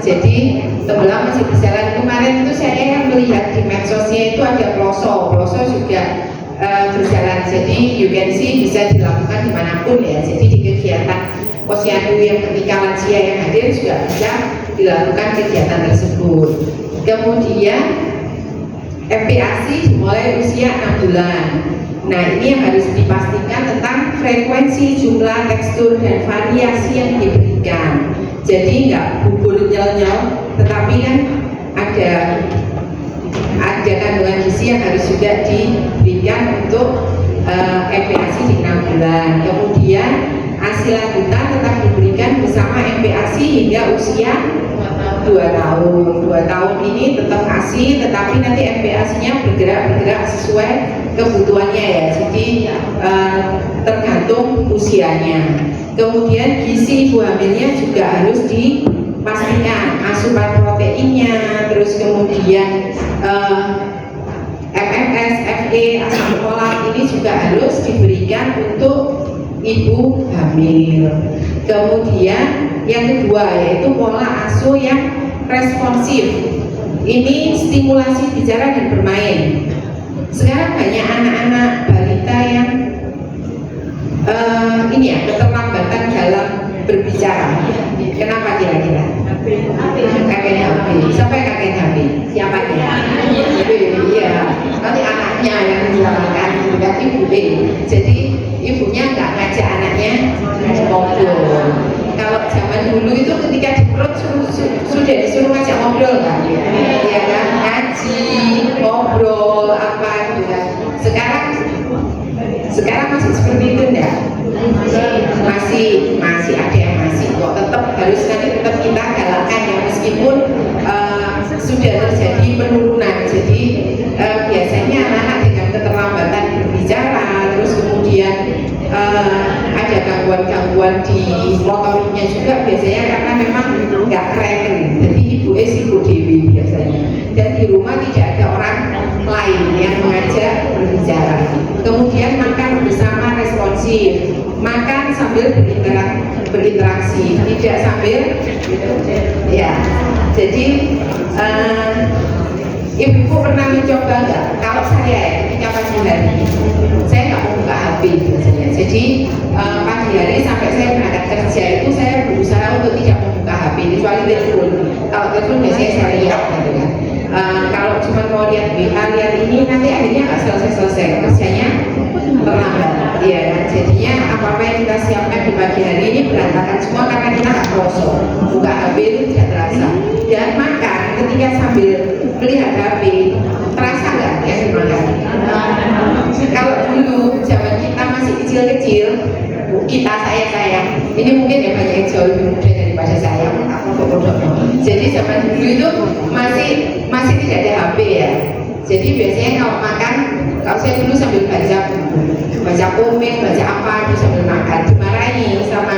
Jadi Tembelang masih berjalan. Kemarin itu saya melihat di medsosnya itu ada Ploso juga berjalan. Jadi UKensi bisa dilakukan dimanapun ya. Jadi di kegiatan posyandu yang ketika lansia yang hadir juga bisa dilakukan kegiatan tersebut. Kemudian MPASI dimulai usia 6 bulan. Nah, ini yang harus dipastikan tentang frekuensi, jumlah, tekstur, dan variasi yang diberikan. Jadi nggak bubur nyel-nyel, tetapi kan ada kandungan gizi yang harus juga diberikan untuk MPASI di 6 bulan. Kemudian ASI lanjutan tetap diberikan bersama MPASI hingga usia 2 tahun. 2 tahun ini tetap ASI, tetapi nanti MPASI-nya bergerak sesuai kebutuhannya ya. Jadi tergantung usianya. Kemudian gizi ibu hamilnya juga harus dipastikan asupan proteinnya, terus kemudian MMS, FE, asam folat ini juga harus diberikan untuk ibu hamil. Kemudian yang kedua yaitu pola asuh yang responsif. Ini stimulasi bicara dan bermain. Sekarang banyak anak-anak balita yang ini ya, keterlambatan dalam berbicara. Kenapa kira-kira? KKNHB. Siapa yang KKNHB? Siapanya? Iya. Nanti anaknya yang dilakukan, bukan ibu. Jadi ibunya nggak ngajak anaknya ngobrol. Kalau zaman dulu itu ketika di perut sudah disuruh ngajak ngobrol kan? Ya kan? Ngaji, ngobrol, apa gitu kan? Sekarang masih seperti itu enggak? Masih ada yang masih kok. Tetap harus nanti tetap kita galakkan ya, meskipun sudah terjadi penurunan. Jadi biasanya anak-anak dengan keterlambatan berbicara, terus kemudian ada gangguan di motoriknya juga biasanya karena memang nggak keren. Jadi ibu dewi biasanya. Dan di rumah tidak ada orang lain yang mengajak berbicara. Kemudian makan bersama responsif, makan sambil berinteraksi, tidak sambil ya. Jadi ibu pernah mencoba nggak? Kalau saya ya, ketika pagi hari saya nggak mau buka HP biasanya. Jadi pagi hari sampai saya berangkat kerja itu saya berusaha untuk tidak membuka HP kecuali telepon. Kalau telepon biasanya saya lihat gitu kan. Kalau cuma mau lihat WA, lihat ini nanti akhirnya nggak selesai kerjanya terlambat. Iya, jadinya apa yang kita siapkan di pagi hari ini berantakan semua karena kita nggak kosong. Buka HP itu tidak terasa. Dan makan ketika sambil melihat HP terasa nggak yang dimakan? Kalau dulu zaman kita masih kecil-kecil, saya ini mungkin ya banyak yang jauh lebih muda daripada saya. Jadi zaman dulu itu masih tidak ada HP ya. Jadi biasanya kalau makan, kalau saya dulu sambil baca komik, baca apa itu sambil makan, dimarahi sama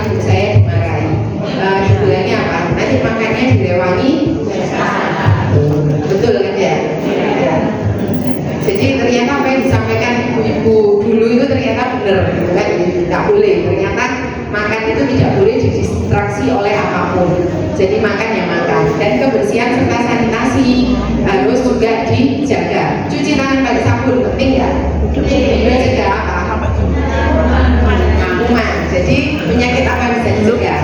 ibu saya, dimarahi. Dibilangnya apa? Nanti makannya direwangi. Betul kan ya? Jadi ternyata apa yang disampaikan ibu-ibu dulu itu benar, gitu kan? Tidak boleh. Ternyata makan itu tidak boleh didistraksi oleh apapun. Jadi makan ya makan. Dan kebersihan serta sanitasi harus juga dijaga. Cuci tangan pakai sabun penting ya. Mencegah apa? Kuman. Jadi penyakit apa yang bisa dicegah?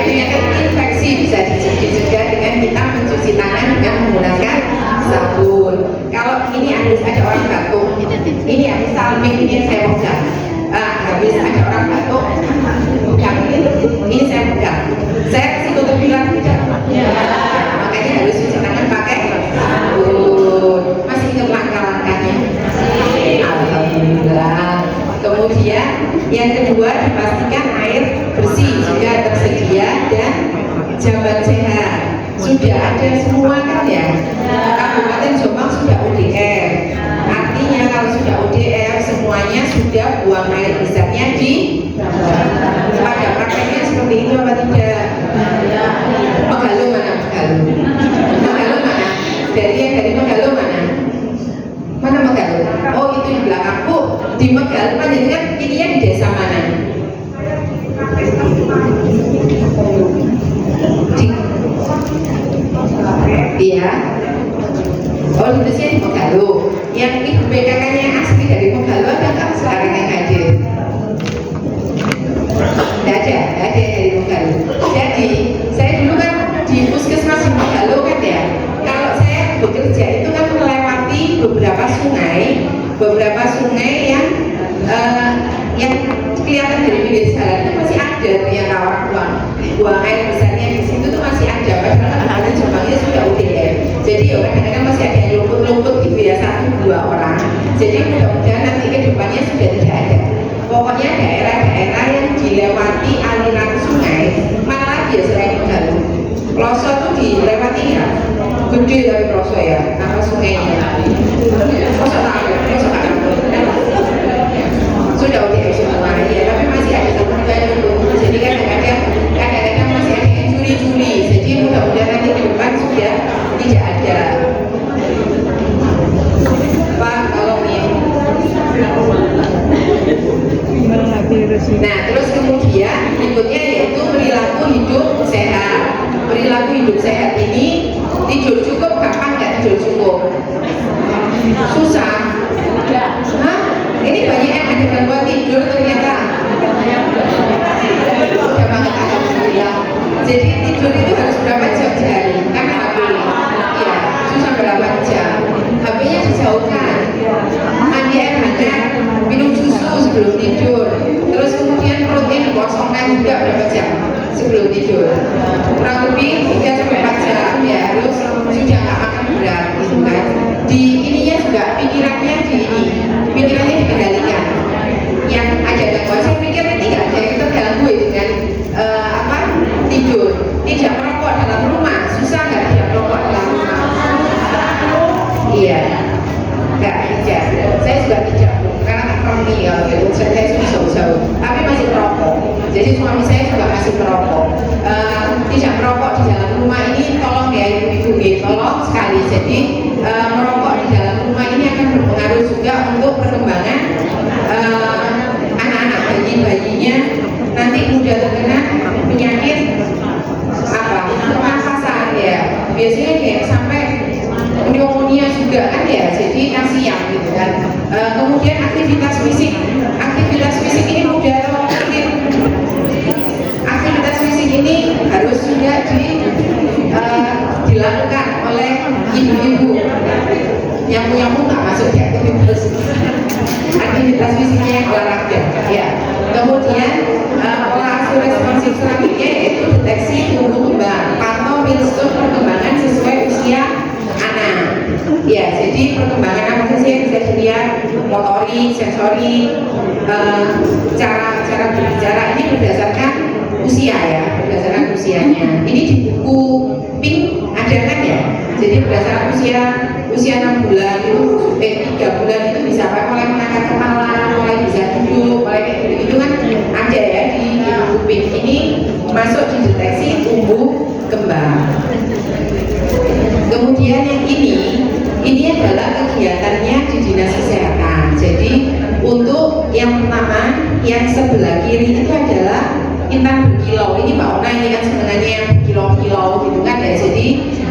Penyakit infeksi bisa dicegah dengan kita mencuci tangan dengan menggunakan sabun. Kalau ini ada orang batuk, ini ya misal ini yang saya pegang. Habis ada orang batuk, pegang ini saya pegang. Saya kasih tutup bilang tidak. Makanya harus cuci tangan pakai sabun. Masih ingat langkah-langkahnya? Alhamdulillah. Kemudian yang kedua dipastikan air bersih sudah tersedia dan jamban sehat sudah ada semua kan ya. Kabupaten Jombang sudah UDR. Artinya kalau sudah UDR semuanya sudah buang air besarnya di pada prakteknya seperti itu apa tidak? Megalo mana Megalo? Megalo mana? Dari Megalo mana? Mana Megalo? Oh itu di belakang Bu. Di Megalo panjenengan ininya di desa mana? Iya. Oh lulusannya di Megalo. Yang ibu PKK-nya asli dari Megalo ada nggak sekarang yang hadir? Tidak ada dari Megalo. Jadi saya dulu kan di puskesmas di Megalo kan ya. Kalau saya bekerja itu kan melewati beberapa sungai yang kelihatan dari pinggir jalan itu masih ada ternyata orang buang air besarnya di situ tuh masih ada. Padahal Kabupaten Jombangnya sudah UDR. Jadi ya kadang-kadang masih ada yang lumpur-lumpur gitu ya 1-2 orang. Jadi mudah-mudahan nanti ke depannya sudah tidak ada. Pokoknya daerah-daerah yang dilewati aliran sungai, mana lagi ya selain Megalo? Ploso tuh dilewati ya, gede tapi Ploso ya, nama sungainya. Ploso tak sudah UDR semua ya, tapi masih ada kebutuhan untuk. Jadi kadang-kadang masih ada yang curi-curi. Jadi mudah-mudahan nanti ke depan sudah tidak ada. Pak, kalau ini. Nah, terus kemudian berikutnya yaitu perilaku hidup sehat. Perilaku hidup sehat ini tidur cukup, kapan nggak tidur cukup? Susah. Hah? Ini banyak yang ada gangguan tidur ternyata. Udah banget alhamdulillah. Jadi tidur itu harus berapa jam sehari? Kan nggak boleh. Ya, susah berapa jam. HP-nya dijauhkan. Mandi air hangat, minum susu sebelum tidur. Terus kemudian protein dikosongkan juga berapa jam sebelum tidur. Kurang lebih 3-4 jam ya harus sudah nggak makan berat gitu kan. Di ininya juga pikirannya dikendalikan. Yang ada gangguan saya pikir ini nggak ada yang terganggu dengan tidur. Tidak merokok dalam rumah, susah nggak tidak merokok dalam rumah? Iya, nggak tidak. Saya juga tidak, karena tak kermi ya, gitu. Saya jauh-jauh, tapi masih merokok. Jadi suami saya juga masih merokok. Tidak merokok di dalam rumah ini, tolong ya ibu-ibu, tolong sekali. Jadi merokok di dalam rumah ini akan berpengaruh juga untuk perkembangan anak-anak bayinya nanti mudah terkena penyakit pernafasan ya. Biasanya kayak sampai pneumonia juga kan ya. Jadi kasihan gitu kan. Kemudian aktivitas fisik ini mudah terlalu. Aktivitas fisik ini harus juga dilakukan oleh ibu-ibu. Yang nggak masuk di aktivitas fisiknya yang olahraga ya. Kemudian pola asuh responsif selanjutnya yaitu deteksi tumbuh kembang, pantau milestone perkembangan sesuai usia anak ya. Jadi perkembangan apa saja yang bisa dilihat, motorik, sensori, cara berbicara ini berdasarkan usia ya, berdasarkan usianya. Ini di buku Pink ada kan ya. Jadi berdasarkan usia 6 bulan itu 3 bulan itu bisa mulai mengangkat kepala, mulai bisa duduk, mulai kayak gitu kan ada ya di buku Pink. Ini masuk di deteksi tumbuh kembang. Kemudian yang ini adalah kegiatannya di dinas kesehatan. Jadi Untuk yang pertama, yang sebelah kiri itu adalah intan berkilau. Ini Mbak Ona ini kan sebenarnya yang berkilau-kilau gitu kan ya. Jadi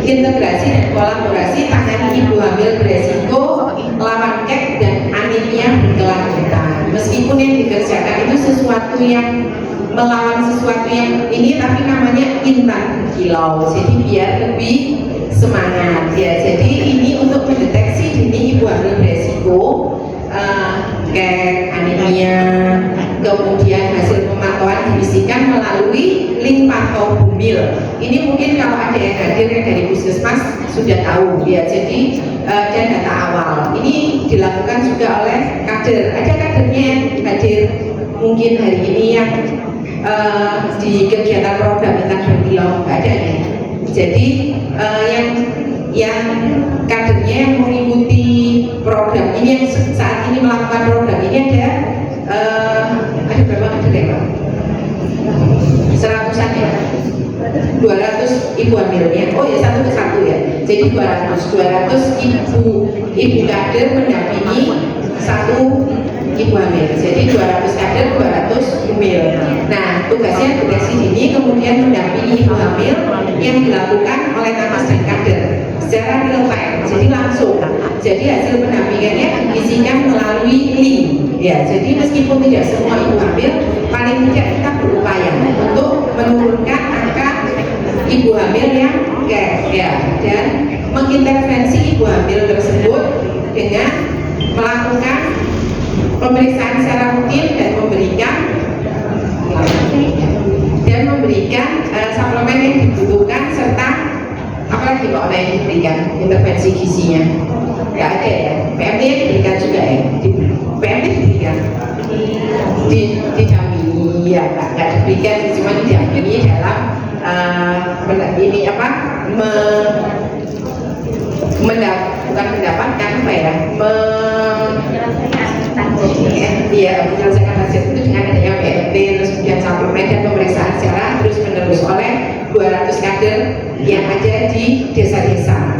integrasi dan kolaborasi tangani ibu hamil beresiko lawan kek dan anemia berkelanjutan. Meskipun yang dikerjakan itu sesuatu yang melawan sesuatu yang ini, tapi namanya intan berkilau. Jadi biar lebih semangat ya. Jadi ini untuk mendeteksi dini ibu hamil beresiko kayak anemia, kemudian hasil pemantauan dibisikan melalui limfatobumil. Ini mungkin kalau ada yang hadir dari puskesmas sudah tahu ya. Jadi dan data awal ini dilakukan juga oleh kader. Ada kadernya yang hadir mungkin hari ini yang di kegiatan program intan berkilau nggak ada ya. Jadi yang kadernya yang mengikuti program ini, yang saat ini melakukan program ini ada berapa kader ya Pak? 100-an ya? 200 ibu hamilnya, oh ya satu ke satu ya. Jadi 200 ibu kader mendampingi satu ibu hamil. Jadi 200 kader, 200 hamil. Nah, tugasnya deteksi dini kemudian mendampingi ibu hamil yang dilakukan oleh nakes dan kader secara real time. Jadi langsung. Jadi hasil pendampingannya diisikan melalui link. Ya, jadi meskipun tidak semua ibu hamil, paling tidak kita berupaya untuk menurunkan angka ibu hamil yang ya, dan mengintervensi ibu hamil tersebut dengan melakukan pemeriksaan secara rutin dan memberikan suplemen yang dibutuhkan serta apalagi Pak Ona yang diberikan intervensi gizinya. Nggak ada ya, PMT diberikan juga ya, PMT diberikan didampingi ya, nggak diberikan cuma didampingi dalam bukan mendapatkan apa ya, menyelesaikan hasil itu dengan adanya PMT, terus kemudian suplemen dan pemeriksaan secara terus menerus oleh 200 kader yang ada di desa-desa.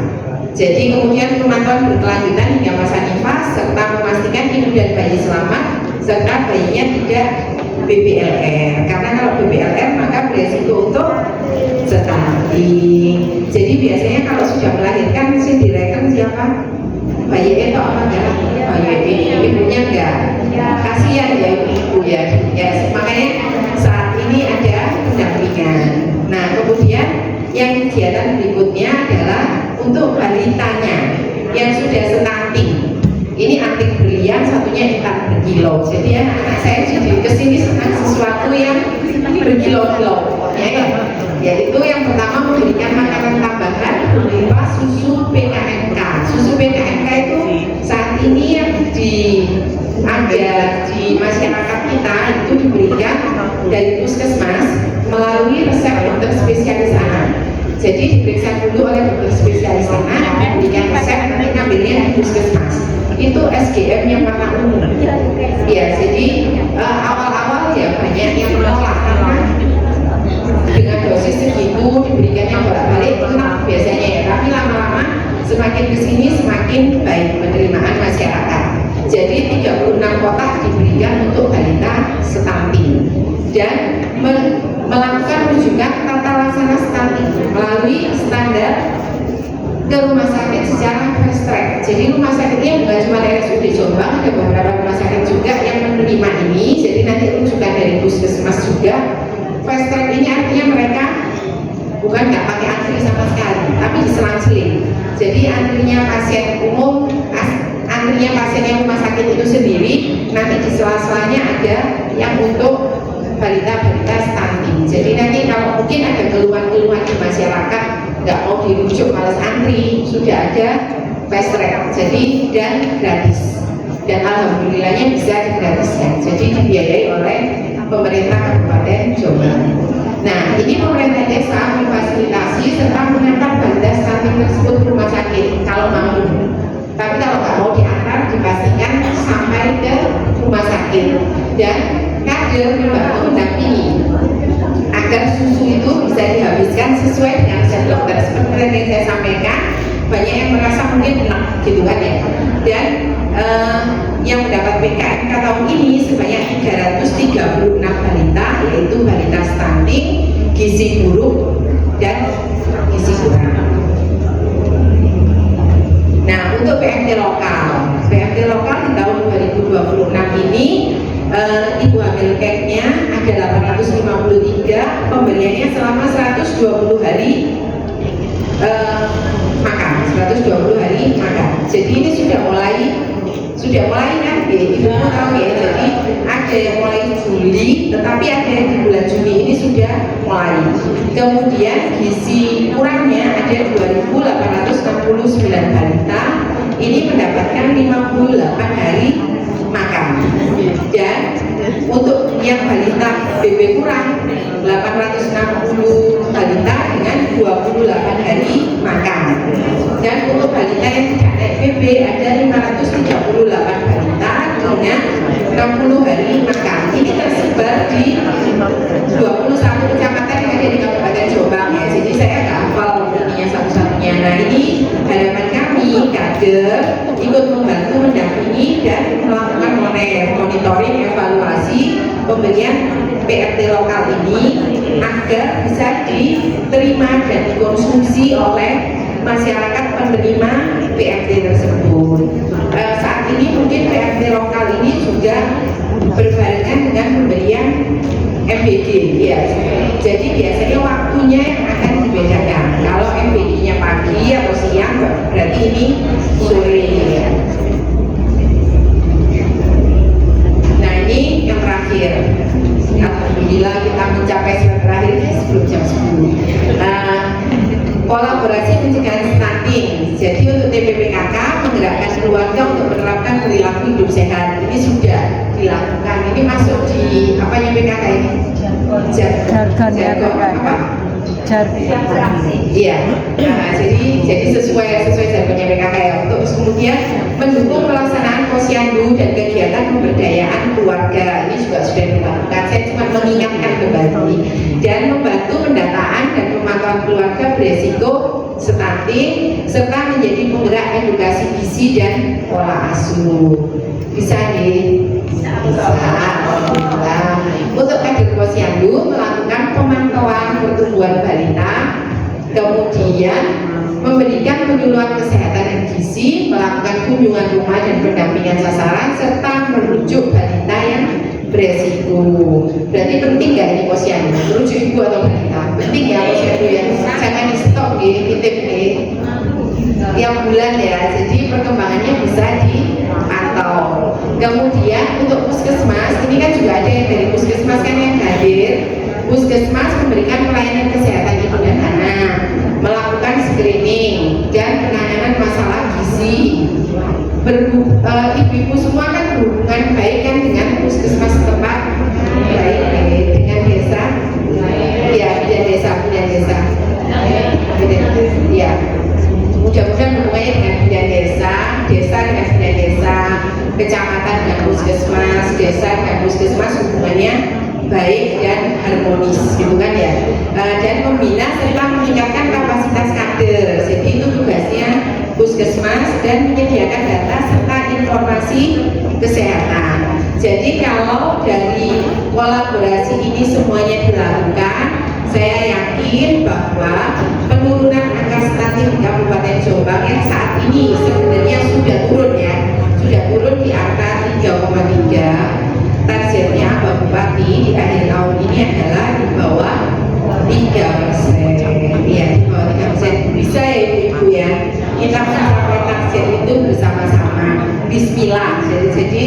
Jadi kemudian pemantauan berkelanjutan hingga masa nifas serta memastikan ibu dan bayi selamat serta bayinya tidak BBLR. Karena kalau BBLR maka beresiko untuk stunting. Jadi biasanya kalau sudah melahirkan mesti direken siapa? Bayi itu apa enggak? Bayi ibunya enggak. Kasihan ya ibu ya. Makanya saat ini ada pendampingan. Nah kemudian yang kegiatan berikutnya adalah untuk balitanya yang sudah stunting. Ini anting berlian, satunya intan berkilau. Jadi anak saya jadi kesini senang sesuatu yang berkilau-kilau. Yaitu yang pertama memberikan makanan tambahan berupa susu PKMK. Susu PKMK itu saat ini yang ada di masyarakat kita itu diberikan dari puskesmas melalui resep dokter spesialis anak. Jadi diperiksa dulu oleh dokter spesialis anak, diberikan resep, nanti ngambilnya di puskesmas. Itu SGM yang warna ungu. Ya, jadi awal-awal ya banyak yang menolak karena dengan dosis segitu diberikannya bolak-balik enak biasanya ya. Tapi lama-lama semakin kesini semakin baik penerimaan masyarakat. Jadi 36 kotak diberikan untuk balita stunting dan melakukan rujukan tata laksana stunting melalui standar ke rumah sakit secara fast track. Jadi rumah sakitnya bukan cuma RSUD Jombang, ada beberapa rumah sakit juga yang menerima ini. Jadi nanti rujukan dari puskesmas juga. Fast track ini artinya mereka bukan nggak pakai antri sama sekali, tapi diselang-seling. Jadi antrinya pasien umum, antrinya pasien yang rumah sakit itu sendiri, nanti di sela-selanya ada yang untuk balita-balita stunting. Jadi nanti kalau mungkin ada keluhan-keluhan di masyarakat nggak mau dirujuk malas antri, sudah ada fast track. Jadi dan gratis. Dan alhamdulillahnya bisa digratiskan. Jadi dibiayai oleh pemerintah Kabupaten Jombang. Nah, ini pemerintah desa memfasilitasi serta mengantar balita stunting tersebut ke rumah sakit kalau mau. Tapi kalau nggak mau diantar, dipastikan sampai ke rumah sakit dan kader membantu mendampingi agar susu itu bisa dihabiskan sesuai dengan resep dokter. Seperti yang saya sampaikan, banyak yang merasa mungkin enak gitu kan ya. Dan yang mendapat PKMK tahun gizi buruk dan gizi kurang. Nah, untuk PMT lokal di tahun 2026 ini ibu hamil cake-nya ada 853, pemberiannya selama 120 hari makan, 120 hari makan. Jadi ini sudah mulai kan, ibu tahu ya. Jadi ada yang mulai Juli, tetapi ada yang di bulan Juni ini sudah mulai. Kemudian gizi kurangnya ada 2.869 balita, ini mendapatkan 58 hari makan. Dan untuk yang balita BB kurang 860 balita dengan 28 hari makan. Dan untuk balita yang tidak naik BB ada 538 balita dengan 60 hari makan. Ini tersebar di 21 kecamatan yang ada di Kabupaten Jombang ya. Jadi saya nggak hafal ininya satu-satunya. Nah, ini harapan kami kader ikut membantu mendampingi dan melakukan monitoring evaluasi pemberian PMT lokal ini agar bisa diterima dan dikonsumsi oleh masyarakat penerima PMT tersebut. Saat ini mungkin PMT lokal ini juga berbarengan dengan pemberian MBD ya. Jadi biasanya waktunya yang akan dibedakan. Kalau MBD-nya pagi atau siang berarti ini sore ya. Nah, ini yang terakhir. Alhamdulillah kita mencapai slide terakhir sebelum jam 10. Kolaborasi pencegahan stunting. Jadi untuk TPPKK menggerakkan keluarga untuk menerapkan perilaku hidup sehat. Ini sudah dilakukan. Ini masuk di apanya PKK ini? Jargon apa? Jargon. Iya. Nah, jadi sesuai jargonnya PKK ya. Untuk kemudian mendukung pelaksanaan posyandu dan kegiatan pemberdayaan keluarga. Ini juga sudah dilakukan. Saya cuma mengingatkan kembali dan membantu pendataan dan pemantauan keluarga beresiko stunting serta menjadi penggerak edukasi gizi dan pola asuh. Bisa Alhamdulillah. Untuk kader posyandu melakukan pemantauan pertumbuhan balita, kemudian memberikan penyuluhan kesehatan dan gizi, melakukan kunjungan rumah dan pendampingan sasaran, serta merujuk balita yang beresiko. Berarti penting nggak ini posyandu? Merujuk ibu atau balita? Penting ya posyandu ya. Jangan di stop di titip tiap bulan ya. Jadi perkembangannya bisa dipantau. Kemudian untuk puskesmas, ini kan juga ada yang dari puskesmas kan yang hadir. Puskesmas memberikan pelayanan kesehatan ibu dan anak, melakukan screening dan penanganan masalah gizi. Ibu-ibu semua kan berhubungan baik kan dengan puskesmas setempat, baik dengan desa, ya bidan desa, ya. Mudah-mudahan hubungannya dengan bidan desa dengan bidan desa, kecamatan dengan puskesmas, desa dengan puskesmas hubungannya baik dan harmonis, gitu kan ya. Dan membina serta meningkatkan kapasitas kader. Jadi itu tugasnya puskesmas dan menyediakan data serta informasi kesehatan. Jadi kalau dari kolaborasi ini semuanya dilakukan, saya yakin bahwa penurunan angka stunting di Kabupaten Jombang yang saat ini sebenarnya sudah turun ya, sudah turun di angka 3,3. Targetnya Pak Bupati di akhir tahun ini adalah di bawah 3%. Ya, di bawah 3%. Bisa ya ibu-ibu ya. Kita mencapai target itu bersama-sama. Bismillah. Jadi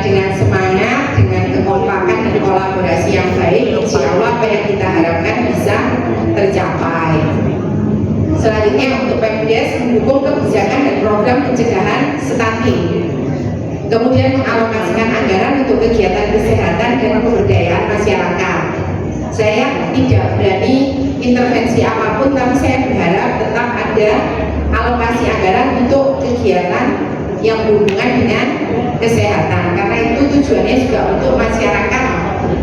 dengan semangat, dengan kekompakan dan kolaborasi yang baik, insya Allah apa yang kita harapkan bisa tercapai. Selanjutnya untuk Pemdes mendukung kebijakan dan program pencegahan stunting. Kemudian mengalokasikan anggaran untuk kegiatan kesehatan dan pemberdayaan masyarakat. Saya tidak berani intervensi apapun, tapi saya berharap tetap ada alokasi anggaran untuk kegiatan yang berhubungan dengan kesehatan. Karena itu tujuannya juga untuk masyarakat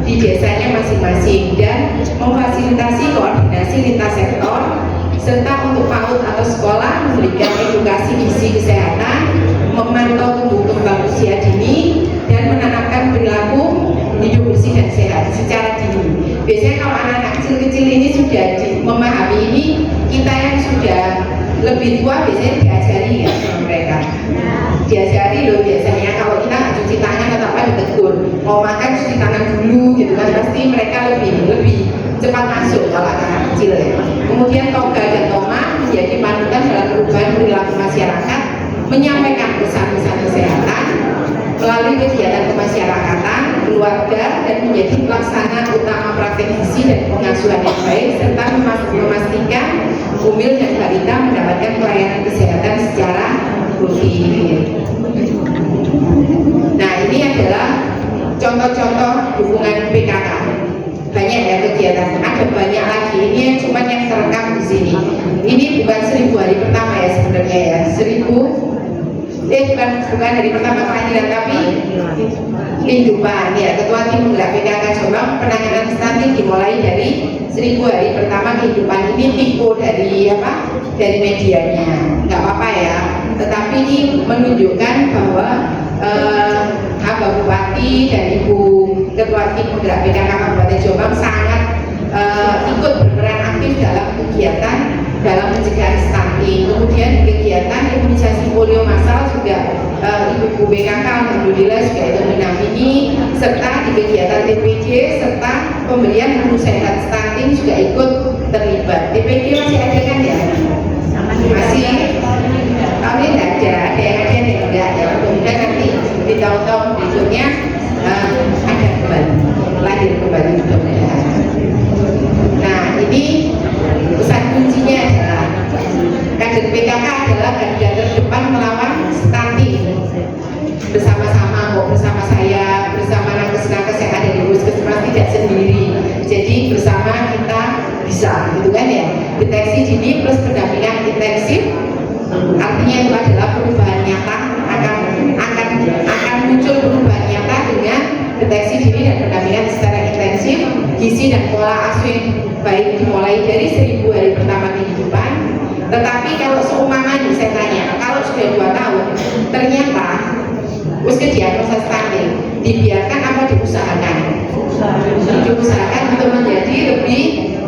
di desanya masing-masing dan memfasilitasi koordinasi lintas sektor, serta untuk PAUD atau sekolah memberikan edukasi gizi kesehatan, memantau tumbuh kembang usia dini, dan menanamkan perilaku hidup bersih dan sehat secara dini. Biasanya kalau anak-anak kecil-kecil lebih tua biasanya diajari ya sama mereka. Diajari loh biasanya kalau kita nggak cuci tangan atau apa ditegur, mau makan cuci tangan dulu gitu kan, pasti mereka lebih cepat masuk kalau anak kecil ya. Kemudian Toga dan Toma menjadi panutan dalam perubahan perilaku masyarakat, menyampaikan pesan-pesan kesehatan melalui kegiatan kemasyarakatan, keluarga, dan menjadi pelaksana utama praktek gizi dan pengasuhan yang baik, serta memastikan umil dan balita mendapatkan pelayanan kesehatan secara rutin. Nah, ini adalah contoh-contoh dukungan PKK. Banyak ya kegiatan, ada banyak lagi. Ini yang cuma yang terekam di sini. Ini bukan 1000 hari pertama ya sebenarnya ya. Bukan hari pertama kelahiran, tapi kehidupan ya. Ketua Tim Penggerak PKK Jombang, penanganan stunting dimulai dari 1000 hari pertama kehidupan. Ini tipe dari apa? Dari medianya, nggak apa-apa ya. Tetapi ini menunjukkan bahwa Abah Bupati dan Ibu Ketua Tim Penggerak PKK Kabupaten Jombang sangat ikut berperan aktif dalam kegiatan dalam pencegahan stunting. Kemudian kegiatan imunisasi polio massal juga Ibu BKK alhamdulillah juga itu mendampingi, serta di kegiatan TPJ serta pemberian menu sehat stunting juga ikut terlibat. TPJ masih ada kan ya? Masih? Tahun ini tidak ada yang enggak ya. Mudah-mudahan nanti di tahun-tahun berikutnya ada kembali, lahir kembali mudah-mudahan. Nah, ini pesan kuncinya adalah kader PKK adalah garda terdepan melawan stunting. Bersama-sama kok, bersama saya, bersama nakes-nakes yang ada di puskesmas, tidak sendiri. Jadi bersama kita bisa, gitu kan ya. Deteksi dini plus pendampingan intensif, artinya itu adalah perubahan nyata, akan muncul perubahan nyata dengan deteksi dini dan pendampingan secara intensif. Gizi dan pola asuh baik dimulai dari 1000 hari pertama kehidupan. Tetapi kalau seumpama nih saya tanya, kalau sudah 2 tahun ternyata usia diagnosa stunting, dibiarkan apa diusahakan? Diusahakan untuk menjadi lebih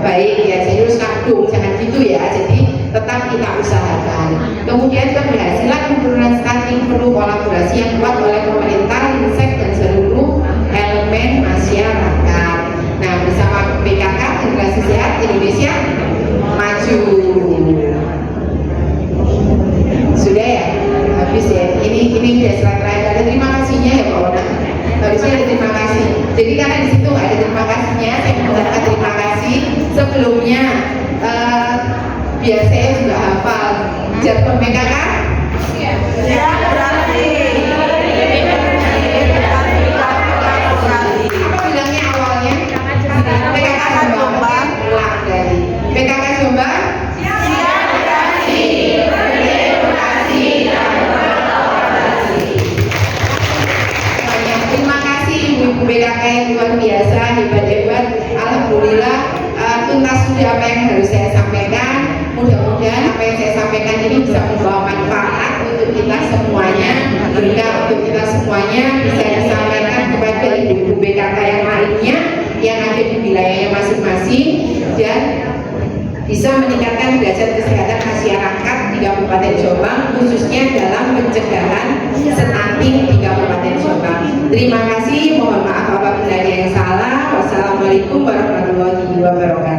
baik ya. Jadi harus kandung, jangan gitu ya. Jadi tetap kita usahakan. Kemudian keberhasilan penurunan stunting perlu kolaborasi yang kuat oleh pemerintah, insek dan seluruh elemen masyarakat. Nah, bersama PKK Generasi Sehat Indonesia Maju. Sudah ya? Habis ya? Ini udah slide terakhir. Ada terima kasihnya ya Pak Ona. Harusnya ada terima kasih. Jadi karena di situ ada terima kasihnya, saya mengucapkan terima kasih sebelumnya. Biar saya juga hafal jargon PKK. Ya, berarti. Apa bilangnya awalnya? PKK Jombang. Ulang dari PKK Jombang. Terima kasih Ibu PKK yang luar biasa, hebat-hebat. Alhamdulillah tuntas sudah apa yang harus saya sampaikan. Mudah-mudahan apa yang saya sampaikan ini bisa membawa manfaat untuk kita semuanya, berkah untuk kita semuanya, bisa disampaikan kepada ibu-ibu BKK yang lainnya yang ada di wilayahnya masing-masing, dan bisa meningkatkan derajat kesehatan masyarakat di Kabupaten Jombang, khususnya dalam pencegahan stunting di Kabupaten Jombang. Terima kasih, mohon maaf apabila ada yang salah. Wassalamualaikum warahmatullahi wabarakatuh.